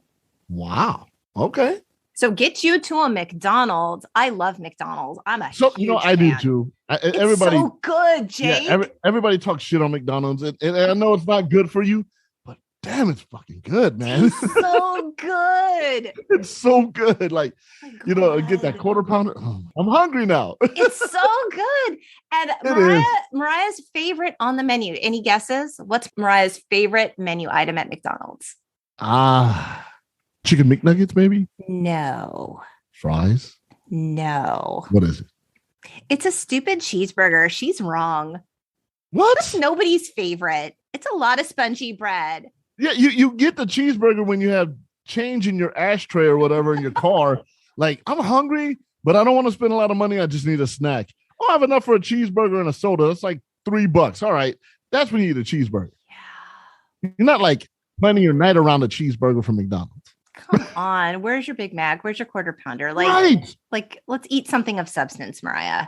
Wow. Okay. So get you to a McDonald's. I love McDonald's. I'm a huge fan. I do too. Everybody, it's so good, Jake. Yeah, everybody talks shit on McDonald's, and I know it's not good for you, but damn, it's fucking good, man. It's so good. It's so good. Like, get that quarter pounder. Oh, I'm hungry now. It's so good. And Mariah's favorite on the menu. Any guesses? What's Mariah's favorite menu item at McDonald's? Chicken McNuggets, maybe? No. Fries? No. What is it? It's a stupid cheeseburger. She's wrong. What? That's nobody's favorite. It's a lot of spongy bread. Yeah, you get the cheeseburger when you have change in your ashtray or whatever in your car. Like, I'm hungry, but I don't want to spend a lot of money. I just need a snack. I have enough for a cheeseburger and a soda. That's like $3. All right. That's when you eat a cheeseburger. Yeah. You're not like planning your night around a cheeseburger from McDonald's. Come on. Where's your Big Mac? Where's your quarter pounder? Like, let's eat something of substance, Mariah.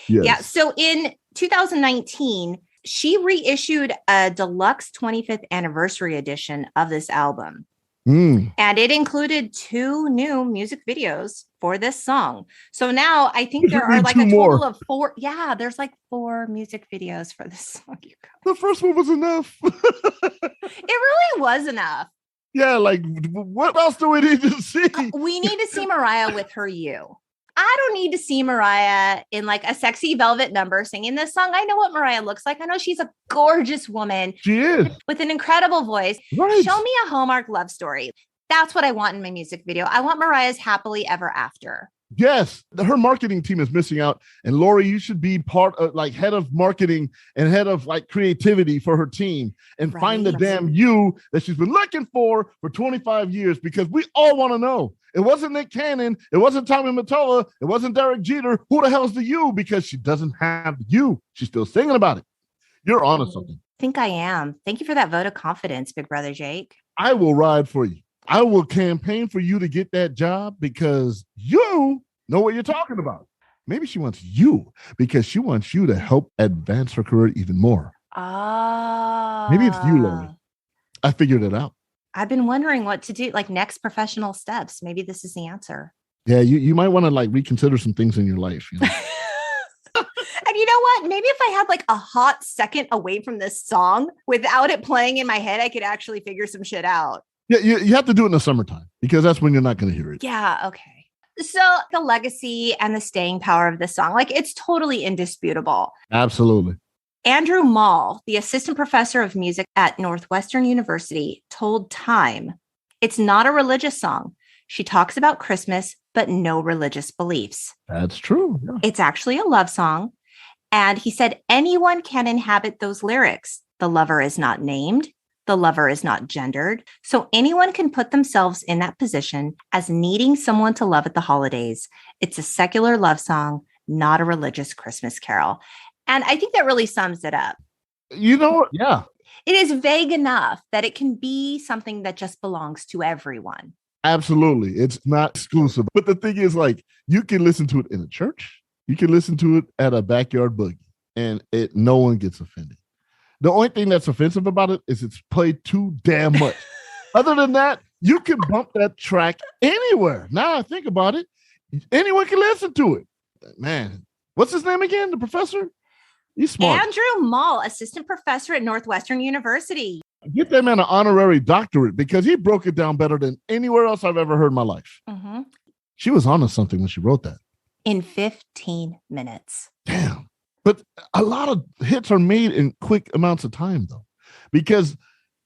Yes. Yeah. So in 2019, she reissued a deluxe 25th anniversary edition of this album. And it included 2 new music videos for this song. So now I think there are like a total of 4. Yeah, there's like 4 music videos for this song. The first one was enough. It really was enough. Yeah, like what else do we need to see? We need to see Mariah with her you. I don't need to see Mariah in like a sexy velvet number singing this song. I know what Mariah looks like. I know she's a gorgeous woman. She is. With an incredible voice. Right. Show me a Hallmark love story. That's what I want in my music video. I want Mariah's happily ever after. Yes, her marketing team is missing out. And Lori, you should be part of like head of marketing and head of like creativity for her team and find the damn you that she's been looking for 25 years, because we all want to know. It wasn't Nick Cannon. It wasn't Tommy Mottola. It wasn't Derek Jeter. Who the hell is the you? Because she doesn't have the you. She's still singing about it. You're onto something. I think I am. Thank you for that vote of confidence, Big Brother Jake. I will ride for you. I will campaign for you to get that job because you know what you're talking about. Maybe she wants you because she wants you to help advance her career even more. Maybe it's you, Lori. I figured it out. I've been wondering what to do, like next professional steps. Maybe this is the answer. Yeah, you might want to like reconsider some things in your life. You know? And you know what? Maybe if I had like a hot second away from this song without it playing in my head, I could actually figure some shit out. Yeah, you have to do it in the summertime because that's when you're not going to hear it. Yeah, okay. So the legacy and the staying power of this song, like it's totally indisputable. Absolutely. Andrew Mall, the assistant professor of music at Northwestern University, told Time, "It's not a religious song. She talks about Christmas, but no religious beliefs." That's true. Yeah. It's actually a love song. And he said, anyone can inhabit those lyrics. The lover is not named. The lover is not gendered. So anyone can put themselves in that position as needing someone to love at the holidays. It's a secular love song, not a religious Christmas carol. And I think that really sums it up. You know what? Yeah. It is vague enough that it can be something that just belongs to everyone. Absolutely. It's not exclusive. But the thing is, like, you can listen to it in a church. You can listen to it at a backyard boogie, and no one gets offended. The only thing that's offensive about it is it's played too damn much. Other than that, you can bump that track anywhere. Now I think about it, anyone can listen to it. Man, what's his name again? The professor? He's smart. Andrew Mall, assistant professor at Northwestern University. Get that man an honorary doctorate because he broke it down better than anywhere else I've ever heard in my life. Mm-hmm. She was onto something when she wrote that. In 15 minutes. Damn. But a lot of hits are made in quick amounts of time, though, because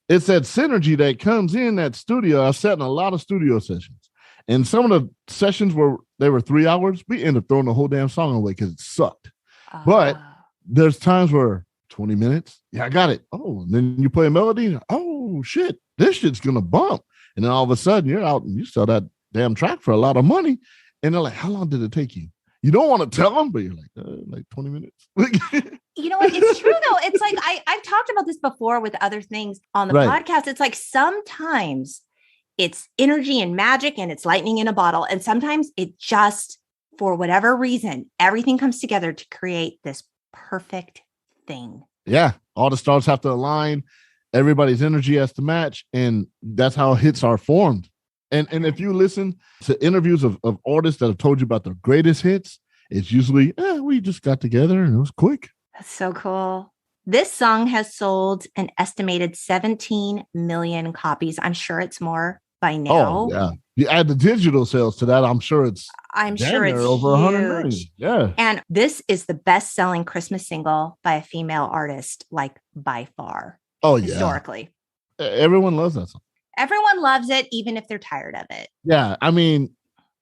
it's that synergy that comes in that studio. I've sat in a lot of studio sessions, and some of the sessions where they were 3 hours, we ended up throwing the whole damn song away because it sucked. But there's times where 20 minutes, yeah, I got it. Oh, and then you play a melody. Oh, shit, this shit's going to bump. And then all of a sudden, you're out and you sell that damn track for a lot of money. And they're like, how long did it take you? You don't want to tell them, but you're like 20 minutes. You know what? It's true, though. It's like I've talked about this before with other things on the podcast. It's like sometimes it's energy and magic and it's lightning in a bottle. And sometimes it just, for whatever reason, everything comes together to create this perfect thing. Yeah. All the stars have to align. Everybody's energy has to match. And that's how hits are formed. And if you listen to interviews of artists that have told you about their greatest hits, it's usually, we just got together and it was quick. That's so cool. This song has sold an estimated 17 million copies. I'm sure it's more by now. Oh, yeah. You add the digital sales to that, I'm sure it's over 100 million. Yeah. And this is the best-selling Christmas single by a female artist, like by far. Oh, yeah. Historically. Everyone loves that song. Everyone loves it, even if they're tired of it. Yeah. I mean,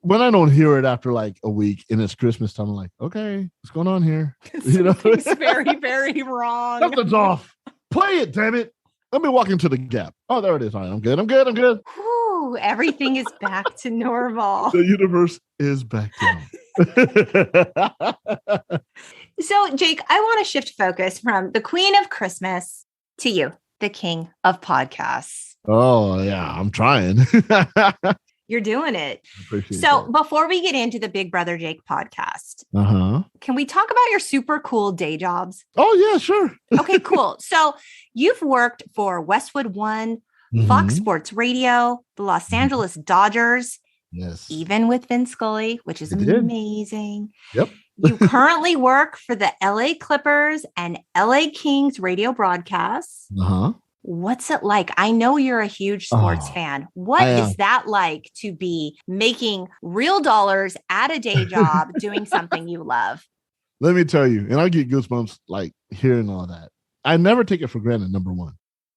when I don't hear it after like a week and it's Christmas time, I'm like, okay, what's going on here? Something's very, very wrong. Something's off. Play it, damn it. Let me walk into the gap. Oh, there it is. All right, I'm good. Whew, everything is back to normal. The universe is back down. So, Jake, I want to shift focus from the queen of Christmas to you, the king of podcasts. Oh, yeah, I'm trying. You're doing it. So before we get into the Big Brother Jake podcast, can we talk about your super cool day jobs? Oh, yeah, sure. Okay, cool. So you've worked for Westwood One, Fox Sports Radio, the Los Angeles Dodgers, yes, even with Vin Scully, which is amazing. Yep. You currently work for the LA Clippers and LA Kings radio broadcasts. What's it like? I know you're a huge sports fan. What is that like to be making real dollars at a day job doing something you love? Let me tell you, and I get goosebumps like hearing all that. I never take it for granted, number one.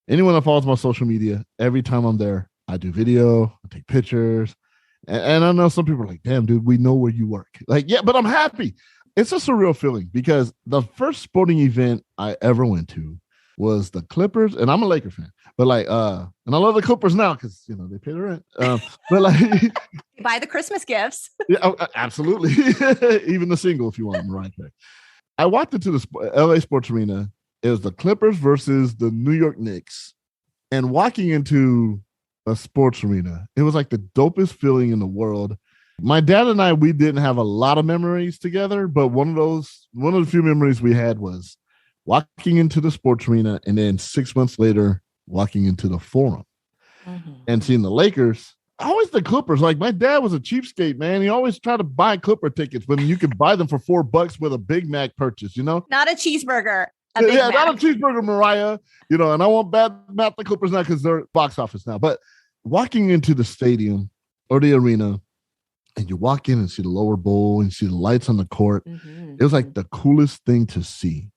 Anyone that follows my social media, every time I'm there, I do video, I take pictures. And I know some people are like, damn, dude, we know where you work. Like, yeah, but I'm happy. It's a surreal feeling because the first sporting event I ever went to was the Clippers, and I'm a Laker fan, but like, and I love the Clippers now because you know they pay the rent. But like, buy the Christmas gifts. Yeah, absolutely. Even the single if you want them, right there. I walked into the LA Sports Arena. It was the Clippers versus the New York Knicks, and walking into a sports arena, it was like the dopest feeling in the world. My dad and I, we didn't have a lot of memories together, but one of the few memories we had was walking into the sports arena and then 6 months later walking into the Forum and seeing the Lakers. Always the Clippers. Like my dad was a cheapskate, man. He always tried to buy Clipper tickets when you could buy them for $4 with a Big Mac purchase, you know? Not a cheeseburger. Yeah, not a cheeseburger, Mariah. You know, and I won't bad mouth the Clippers now because they're box office now. But walking into the stadium or the arena, and you walk in and see the lower bowl and see the lights on the court, it was like the coolest thing to see.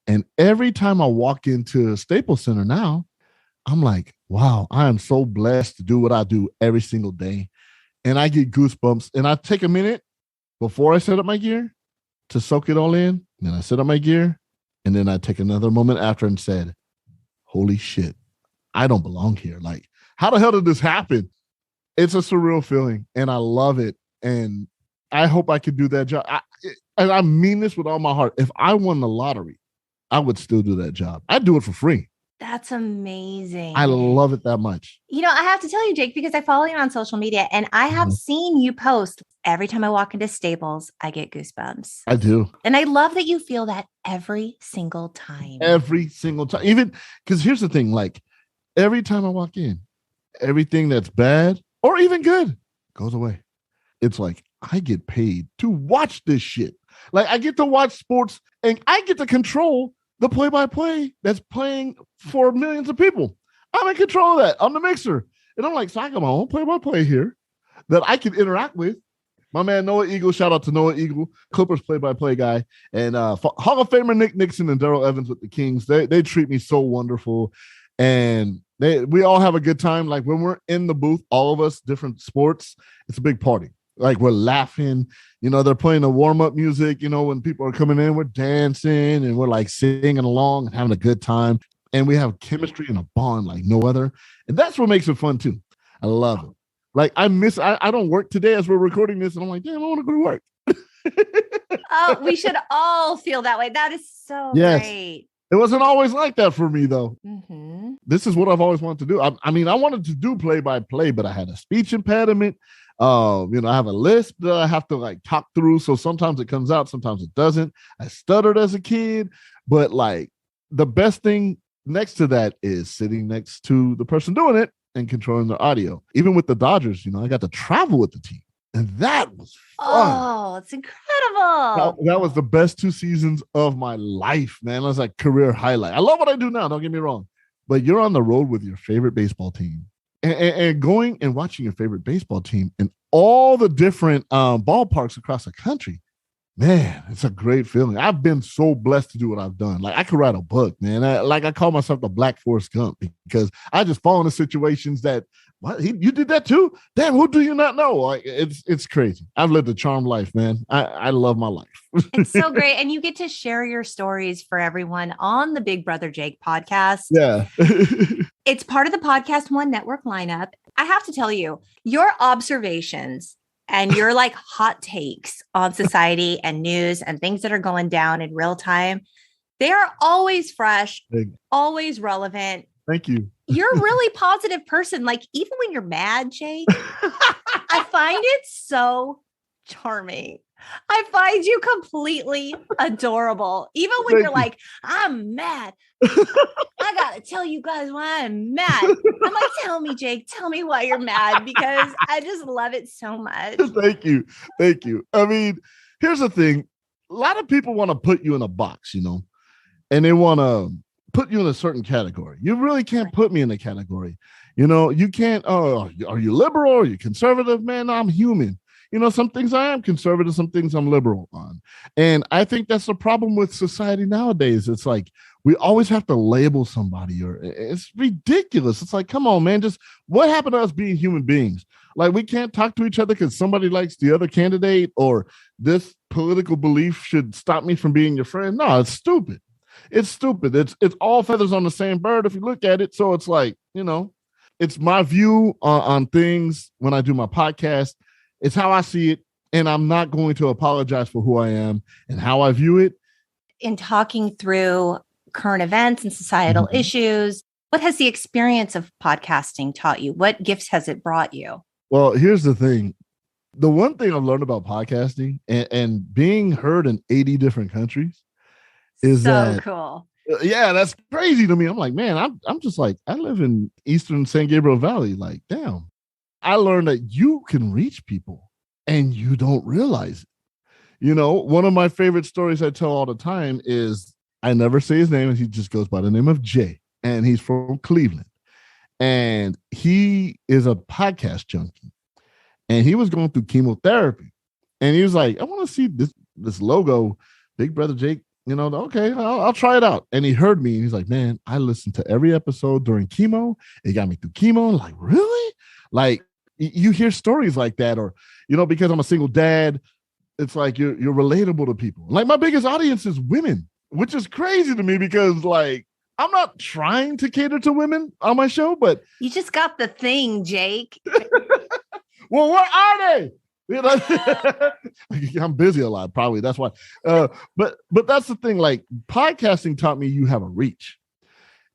And every time I walk into a Staples Center now, I'm like, wow, I am so blessed to do what I do every single day. And I get goosebumps. And I take a minute before I set up my gear to soak it all in. And then I set up my gear. And then I take another moment after and said, holy shit, I don't belong here. Like, how the hell did this happen? It's a surreal feeling, and I love it. And I hope I could do that job. And I mean this with all my heart. If I won the lottery, I would still do that job. I'd do it for free. That's amazing. I love it that much. You know, I have to tell you, Jake, because I follow you on social media and I have seen you post every time I walk into Staples, I get goosebumps. I do. And I love that you feel that every single time. Every single time. Even because here's the thing, like every time I walk in, everything that's bad or even good goes away. It's like I get paid to watch this shit. Like I get to watch sports and I get to control the play-by-play that's playing for millions of people. I'm in control of that. I'm the mixer. And I'm like, so I got my own play-by-play here that I can interact with. My man, Noah Eagle, shout out to Noah Eagle, Clippers play-by-play guy. And Hall of Famer Nick Nixon and Darrell Evans with the Kings. They treat me so wonderful. And we all have a good time. Like when we're in the booth, all of us, different sports, it's a big party. Like we're laughing, you know, they're playing the warm-up music, you know, when people are coming in, we're dancing and we're like singing along and having a good time. And we have chemistry and a bond like no other. And that's what makes it fun too. I love it. Like I don't work today as we're recording this. And I'm like, damn, I want to go to work. Oh, we should all feel that way. That is so great. It wasn't always like that for me though. This is what I've always wanted to do. I mean, I wanted to do play-by-play, but I had a speech impediment. You know, I have a lisp that I have to like talk through. So sometimes it comes out, sometimes it doesn't. I stuttered as a kid, but like the best thing next to that is sitting next to the person doing it and controlling their audio. Even with the Dodgers, you know, I got to travel with the team. And that was fun. Oh, it's incredible. That was the best 2 seasons of my life, man. That was like career highlight. I love what I do now. Don't get me wrong. But you're on the road with your favorite baseball team. And going and watching your favorite baseball team in all the different ballparks across the country, man, it's a great feeling. I've been so blessed to do what I've done. Like I could write a book, man. I call myself the Black Forrest Gump because I just fall into situations that, what, you did that too? Damn, who do you not know? Like it's crazy. I've lived a charmed life, man. I love my life. It's so great. And you get to share your stories for everyone on the Big Brother Jake podcast. Yeah. It's part of the Podcast One Network lineup. I have to tell you, your observations and your like hot takes on society and news and things that are going down in real time, they are always fresh, always relevant. Thank you. You're a really positive person. Like even when you're mad, Jake, I find it so charming. I find you completely adorable. Even when you're like, I'm mad. I gotta tell you guys why I'm mad. I'm like, tell me, Jake, tell me why you're mad, because I just love it so much. Thank you. Thank you. I mean, here's the thing. A lot of people want to put you in a box, you know, and they want to put you in a certain category. You really can't put me in a category. You know, you can't, oh, are you liberal? Are you conservative? Man, I'm human. You know, some things I am conservative, some things I'm liberal on. And I think that's the problem with society nowadays. It's like we always have to label somebody, or it's ridiculous. It's like, come on, man, just what happened to us being human beings? Like, we can't talk to each other because somebody likes the other candidate, or this political belief should stop me from being your friend. No, it's stupid. It's stupid. It's all feathers on the same bird if you look at it. So it's like, you know, it's my view on things when I do my podcast. It's how I see it, and I'm not going to apologize for who I am and how I view it. In talking through current events and societal issues, what has the experience of podcasting taught you? What gifts has it brought you? Well, here's the thing. The one thing I've learned about podcasting and being heard in 80 different countries is so cool. Yeah, that's crazy to me. I'm like, man, I'm just like, I live in Eastern San Gabriel Valley. Like, damn. I learned that you can reach people and you don't realize it. You know, one of my favorite stories I tell all the time is, I never say his name, and he just goes by the name of Jay, and he's from Cleveland. And he is a podcast junkie, and he was going through chemotherapy. And he was like, I want to see this logo, Big Brother Jake. You know, okay, I'll try it out. And he heard me, and he's like, man, I listened to every episode during chemo. It got me through chemo. I'm like, really? Like, you hear stories like that, or, you know, because I'm a single dad, it's like you're relatable to people. Like, my biggest audience is women, which is crazy to me because, like, I'm not trying to cater to women on my show, but you just got the thing, Jake. Well, what are they? You know, I'm busy a lot, probably. That's why. But that's the thing. Like, podcasting taught me you have a reach,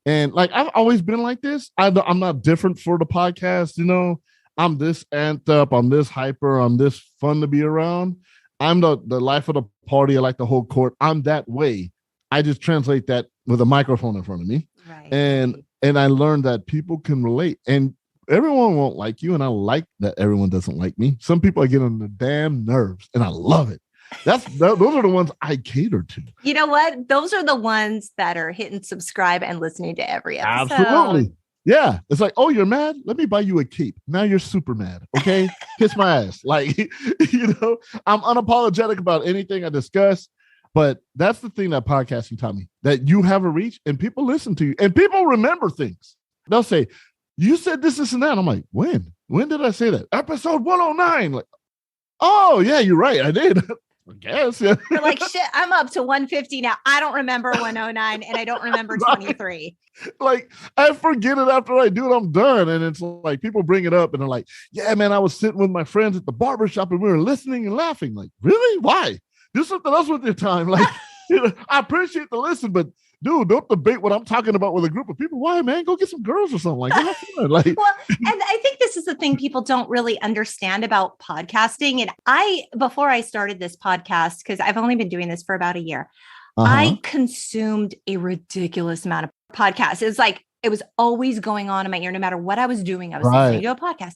and like I've always been like this. I'm not different for the podcast. You know, I'm this amped up. I'm this hyper. I'm this fun to be around. I'm the life of the party. I like the whole court. I'm that way. I just translate that with a microphone in front of me, right. And I learned that people can relate, and everyone won't like you, and I like that everyone doesn't like me. Some people I get on the damn nerves, and I love it. Those are the ones I cater to. You know what? Those are the ones that are hitting subscribe and listening to every episode. Absolutely. Yeah. It's like, oh, you're mad? Let me buy you a cape. Now you're super mad. Okay. Kiss my ass. Like, you know, I'm unapologetic about anything I discuss. But that's the thing that podcasting taught me, that you have a reach and people listen to you and people remember things. They'll say, you said this, and that. I'm like, when? When did I say that? Episode 109. Like, oh, yeah, you're right. I did. I guess. Yeah. You're like, shit, I'm up to 150 now. I don't remember 109 and I don't remember 23. Like, I forget it after I do it. I'm done. And it's like people bring it up and they're like, yeah, man, I was sitting with my friends at the barbershop and we were listening and laughing. Like, really? Why? Do something else with your time. Like, you know, I appreciate the listen, but dude, don't debate what I'm talking about with a group of people. Why, man? Go get some girls or something. Like, like, well, and I think this is the thing people don't really understand about podcasting. And before I started this podcast, because I've only been doing this for about a year, I consumed a ridiculous amount of podcasts. It's like, it was always going on in my ear, no matter what I was doing. I was listening to a podcast.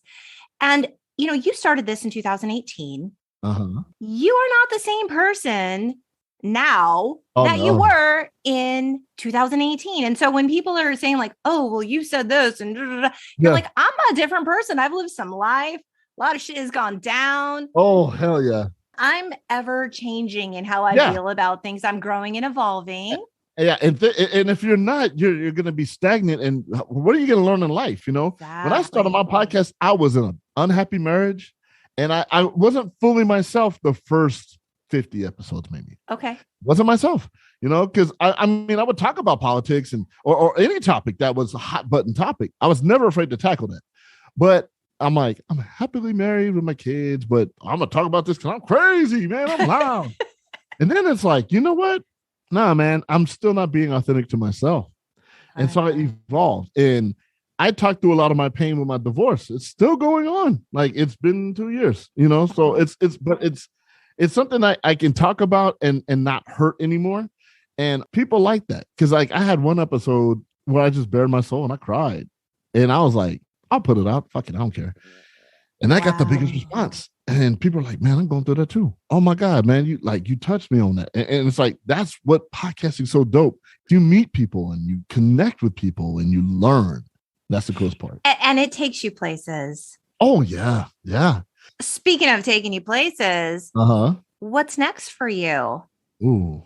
And, you know, you started this in 2018. You are not the same person now that you were in 2018. And so when people are saying like, oh, well, you said this and you're like, I'm a different person. I've lived some life. A lot of shit has gone down. Oh, hell yeah. I'm ever changing in how I feel about things. I'm growing and evolving. Yeah. And if you're not, you're going to be stagnant. And what are you going to learn in life? You know, When I started my podcast, I was in an unhappy marriage and I wasn't fully myself the first 50 episodes, maybe. Okay. Wasn't myself, you know, because I mean, I would talk about politics and or any topic that was a hot button topic. I was never afraid to tackle that. But I'm like, I'm happily married with my kids, but I'm going to talk about this because I'm crazy, man. I'm loud. And then it's like, you know what? Nah, man, I'm still not being authentic to myself. And so I evolved. And I talked through a lot of my pain with my divorce. It's still going on. Like, it's been 2 years, you know, so it's something I can talk about and not hurt anymore. And people like that. Cause like I had one episode where I just bared my soul and I cried. And I was like, I'll put it out. Fuck it. I don't care. And I got the biggest response. And people are like, man, I'm going through that too. Oh my God, man, you touched me on that. And it's like, that's what podcasting is so dope. You meet people and you connect with people and you learn. That's the coolest part. And it takes you places. Oh yeah. Yeah. Speaking of taking you places, what's next for you? Ooh,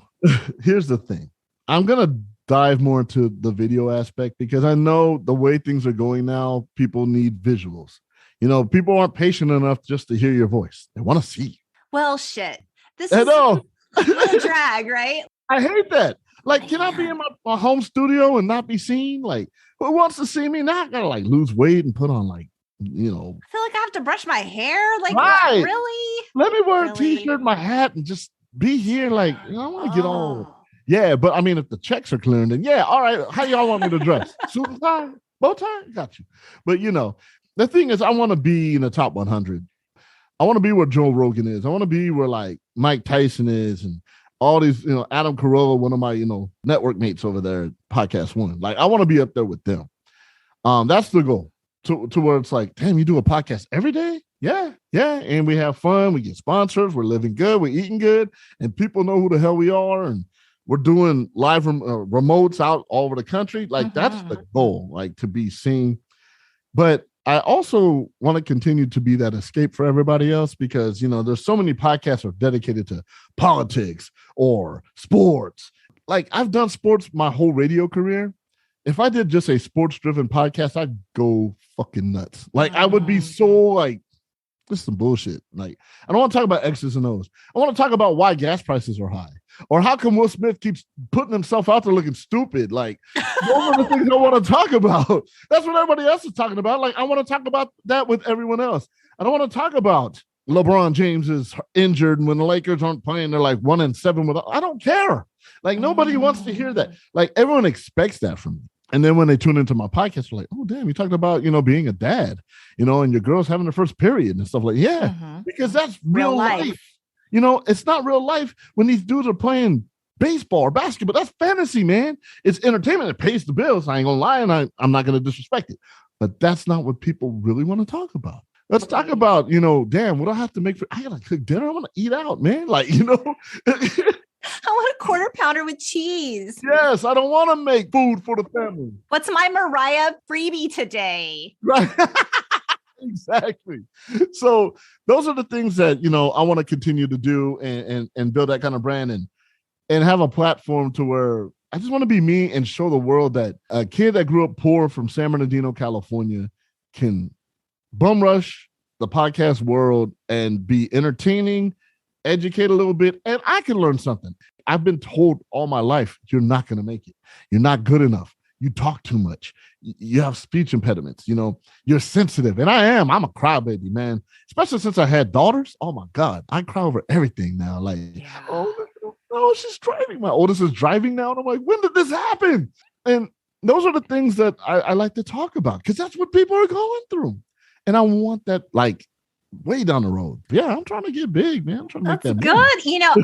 here's the thing. I'm going to dive more into the video aspect because I know the way things are going now, people need visuals. People aren't patient enough just to hear your voice. They want to see you. Well, shit. This is a drag, right? I hate that. Like, can I be in my home studio and not be seen? Like, who wants to see me? Now I gotta lose weight and put on I feel like I have to brush my hair. Like, right. What, really? Let me wear a t-shirt, my hat, and just be here. Like, I want to get all. Yeah, but I mean, if the checks are clearing, then yeah, all right. How y'all want me to dress? Suit and tie, bow tie, got you. But the thing is, I want to be in the top 100. I want to be where Joe Rogan is. I want to be where Mike Tyson is and all these, Adam Carolla, one of my, network mates over there at Podcast One. I want to be up there with them. That's the goal to where it's like, damn, you do a podcast every day? Yeah. Yeah. And we have fun. We get sponsors. We're living good. We're eating good. And people know who the hell we are. And we're doing live remotes out all over the country. That's the goal, to be seen. But I also want to continue to be that escape for everybody else because, there's so many podcasts are dedicated to politics or sports. I've done sports my whole radio career. If I did just a sports-driven podcast, I'd go fucking nuts. I would be so this is some bullshit. I don't want to talk about X's and O's. I want to talk about why gas prices are high. Or how come Will Smith keeps putting himself out there looking stupid? Those are the things I want to talk about. That's what everybody else is talking about. I want to talk about that with everyone else. I don't want to talk about LeBron James is injured and when the Lakers aren't playing, they're 1-7 with. I don't care. Nobody wants to hear that. Everyone expects that from me. And then when they tune into my podcast, they're like, oh, damn, you talked about, being a dad, and your girl's having her first period and stuff because that's real life. It's not real life when these dudes are playing baseball or basketball. That's fantasy, man. It's entertainment. It pays the bills. I ain't gonna lie, and I'm not gonna disrespect it. But that's not what people really want to talk about. Let's talk about, damn, what do I have to make for? I gotta cook dinner. I want to eat out, man. I want a quarter pounder with cheese. Yes, I don't want to make food for the family. What's my Mariah freebie today? Right. Exactly. So those are the things that, I want to continue to do and build that kind of brand and have a platform to where I just want to be me and show the world that a kid that grew up poor from San Bernardino, California can bum rush the podcast world and be entertaining, educate a little bit, and I can learn something. I've been told all my life, you're not going to make it. You're not good enough. You talk too much. You have speech impediments. You're sensitive. And I am. I'm a crybaby, man. Especially since I had daughters. Oh, my God. I cry over everything now. Oh, she's driving. My oldest is driving now. And I'm like, when did this happen? And those are the things that I like to talk about because that's what people are going through. And I want that, way down the road. Yeah, I'm trying to get big, man. I'm trying to make that good.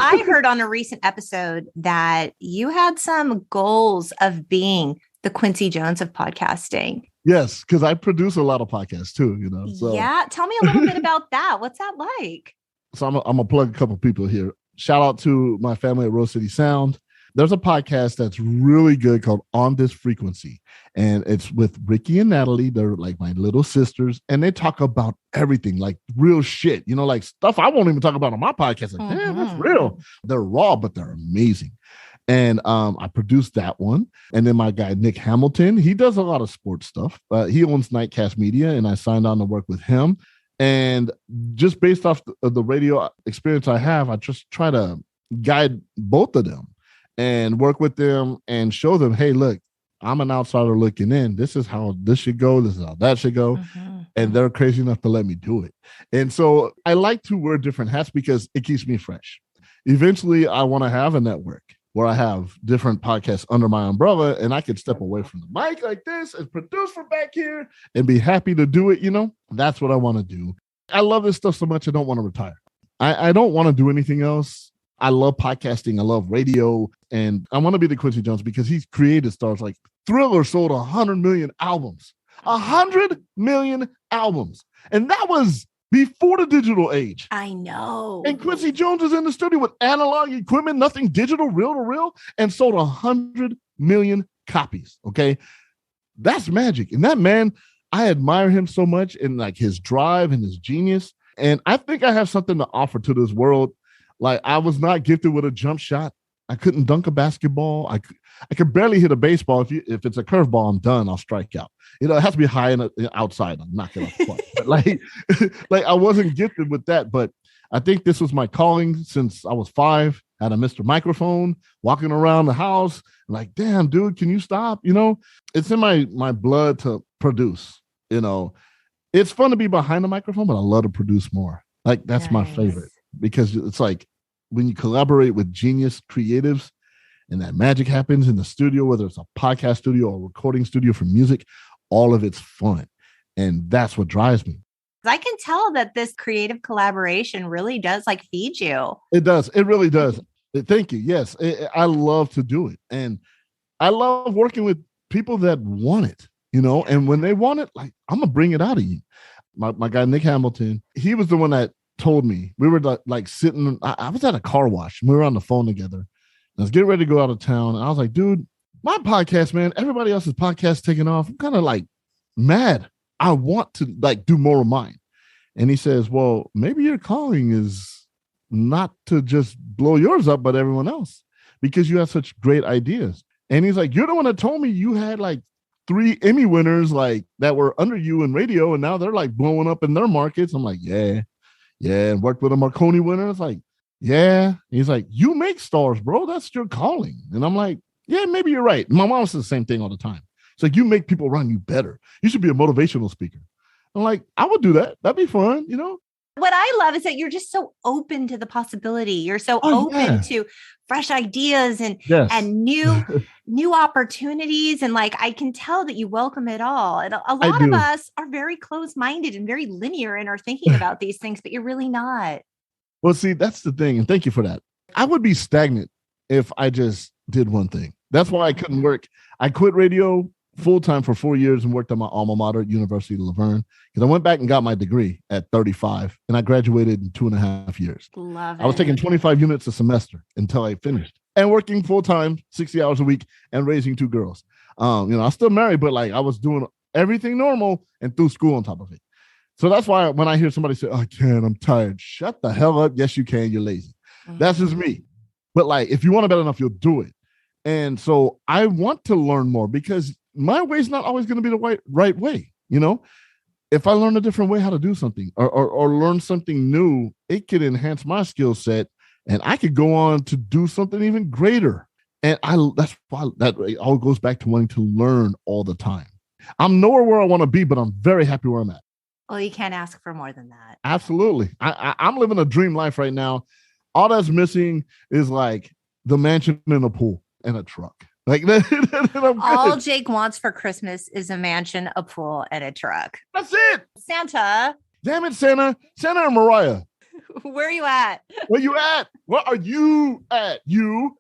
I heard on a recent episode that you had some goals of being the Quincy Jones of podcasting. Yes, because I produce a lot of podcasts too, So. Yeah, tell me a little bit about that. What's that like? So I'm gonna plug a couple people here. Shout out to my family at Rose City Sound. There's a podcast that's really good called On This Frequency. And it's with Ricky and Natalie. They're my little sisters. And they talk about everything, real shit, stuff I won't even talk about on my podcast. Damn, that's real. They're raw, but they're amazing. And I produced that one. And then my guy, Nick Hamilton, he does a lot of sports stuff. He owns Nightcast Media, and I signed on to work with him. And just based off the radio experience I have, I just try to guide both of them and work with them and show them, hey, look, I'm an outsider looking in. This is how this should go. This is how that should go. And they're crazy enough to let me do it. And so I like to wear different hats because it keeps me fresh. Eventually, I want to have a network where I have different podcasts under my umbrella and I could step away from the mic like this and produce from back here and be happy to do it. That's what I want to do. I love this stuff so much. I don't want to retire. I don't want to do anything else. I love podcasting. I love radio. And I want to be the Quincy Jones because he's created stars. Thriller sold 100 million albums. 100 million albums. And that was before the digital age. I know. And Quincy Jones is in the studio with analog equipment, nothing digital, reel to reel, and sold 100 million copies. Okay. That's magic. And that man, I admire him so much in like his drive and his genius. And I think I have something to offer to this world. Like, I was not gifted with a jump shot. I couldn't dunk a basketball. I could barely hit a baseball. If it's a curveball, I'm done. I'll strike out. It has to be high and outside. I'm not gonna play. But like I wasn't gifted with that. But I think this was my calling since I was 5. I had a Mr. Microphone, walking around the house. Like, damn, dude, can you stop? It's in my blood to produce. It's fun to be behind the microphone, but I love to produce more. Like, that's my favorite, because it's like when you collaborate with genius creatives and that magic happens in the studio, whether it's a podcast studio or recording studio for music, all of it's fun. And that's what drives me. I can tell that this creative collaboration really does feed you. It does. It really does. Thank you. Yes. I love to do it. And I love working with people that want it, and when they want it, I'm going to bring it out of you. My guy, Nick Hamilton, he was the one that told me. We were sitting, I was at a car wash. And we were on the phone together. I was getting ready to go out of town. And I was like, dude, my podcast, man, everybody else's podcast taking off. I'm kind of mad. I want to do more of mine. And he says, well, maybe your calling is not to just blow yours up, but everyone else, because you have such great ideas. And he's like, you're the one that told me you had 3 Emmy winners that were under you in radio, and now they're blowing up in their markets. I'm like, yeah. And worked with a Marconi winner. It's like, yeah. He's like, you make stars, bro. That's your calling. And I'm like, yeah, maybe you're right. My mom says the same thing all the time. It's like, you make people around you better. You should be a motivational speaker. I'm like, I would do that. That'd be fun, What I love is that you're just so open to the possibility. You're so open to fresh ideas and new opportunities. And I can tell that you welcome it all. And a lot of us are very closed-minded and very linear in our thinking about these things, but you're really not. Well, see, that's the thing. And thank you for that. I would be stagnant if I just did one thing. That's why I couldn't work. I quit radio full-time for 4 years and worked at my alma mater, University of Laverne, because I went back and got my degree at 35, and I graduated in 2.5 years. Love it. I was taking 25 units a semester until I finished, and working full-time, 60 hours a week, and raising 2 girls. I'm still married, but I was doing everything normal and through school on top of it. So that's why when I hear somebody say, oh, I can't, I'm tired. Shut the hell up. Yes, you can. You're lazy. Mm-hmm. That's just me. But if you want it bad enough, you'll do it. And so I want to learn more, because my way is not always going to be the right way. If I learn a different way how to do something or learn something new, it could enhance my skill set, and I could go on to do something even greater. And that's why that all goes back to wanting to learn all the time. I'm nowhere where I want to be, but I'm very happy where I'm at. Well, you can't ask for more than that. Absolutely. I'm living a dream life right now. All that's missing is the mansion and a pool and a truck. All Jake wants for Christmas is a mansion, a pool, and a truck. That's it. Santa. Damn it, Santa. Santa or Mariah? Where are you at? Where you at? Where are you at? You?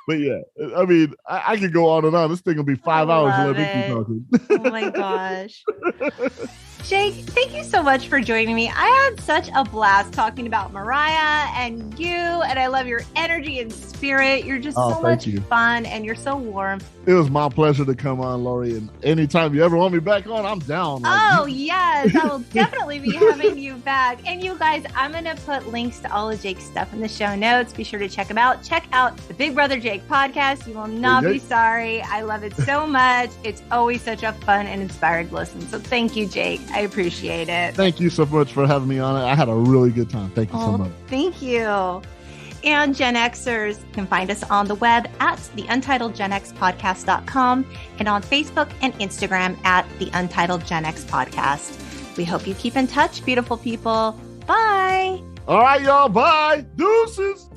But yeah, I mean, I could go on and on. This thing will be 5 hours to let me keep talking. Oh my gosh. Jake, thank you so much for joining me. I had such a blast talking about Mariah and you, and I love your energy and spirit. You're just so much fun, and you're so warm. It was my pleasure to come on, Lori, and anytime you ever want me back on, I'm down. Yes, I will definitely be having you back. And you guys, I'm going to put links to all of Jake's stuff in the show notes. Be sure to check them out. Check out the Big Brother Jake podcast. You will not be sorry. I love it so much. It's always such a fun and inspired listen. So thank you, Jake. I appreciate it. Thank you so much for having me on it. I had a really good time. Thank you so much. Thank you. And Gen Xers can find us on the web at theuntitledgenxpodcast.com and on Facebook and Instagram at the Untitled Gen X Podcast. We hope you keep in touch, beautiful people. Bye. All right, y'all. Bye. Deuces.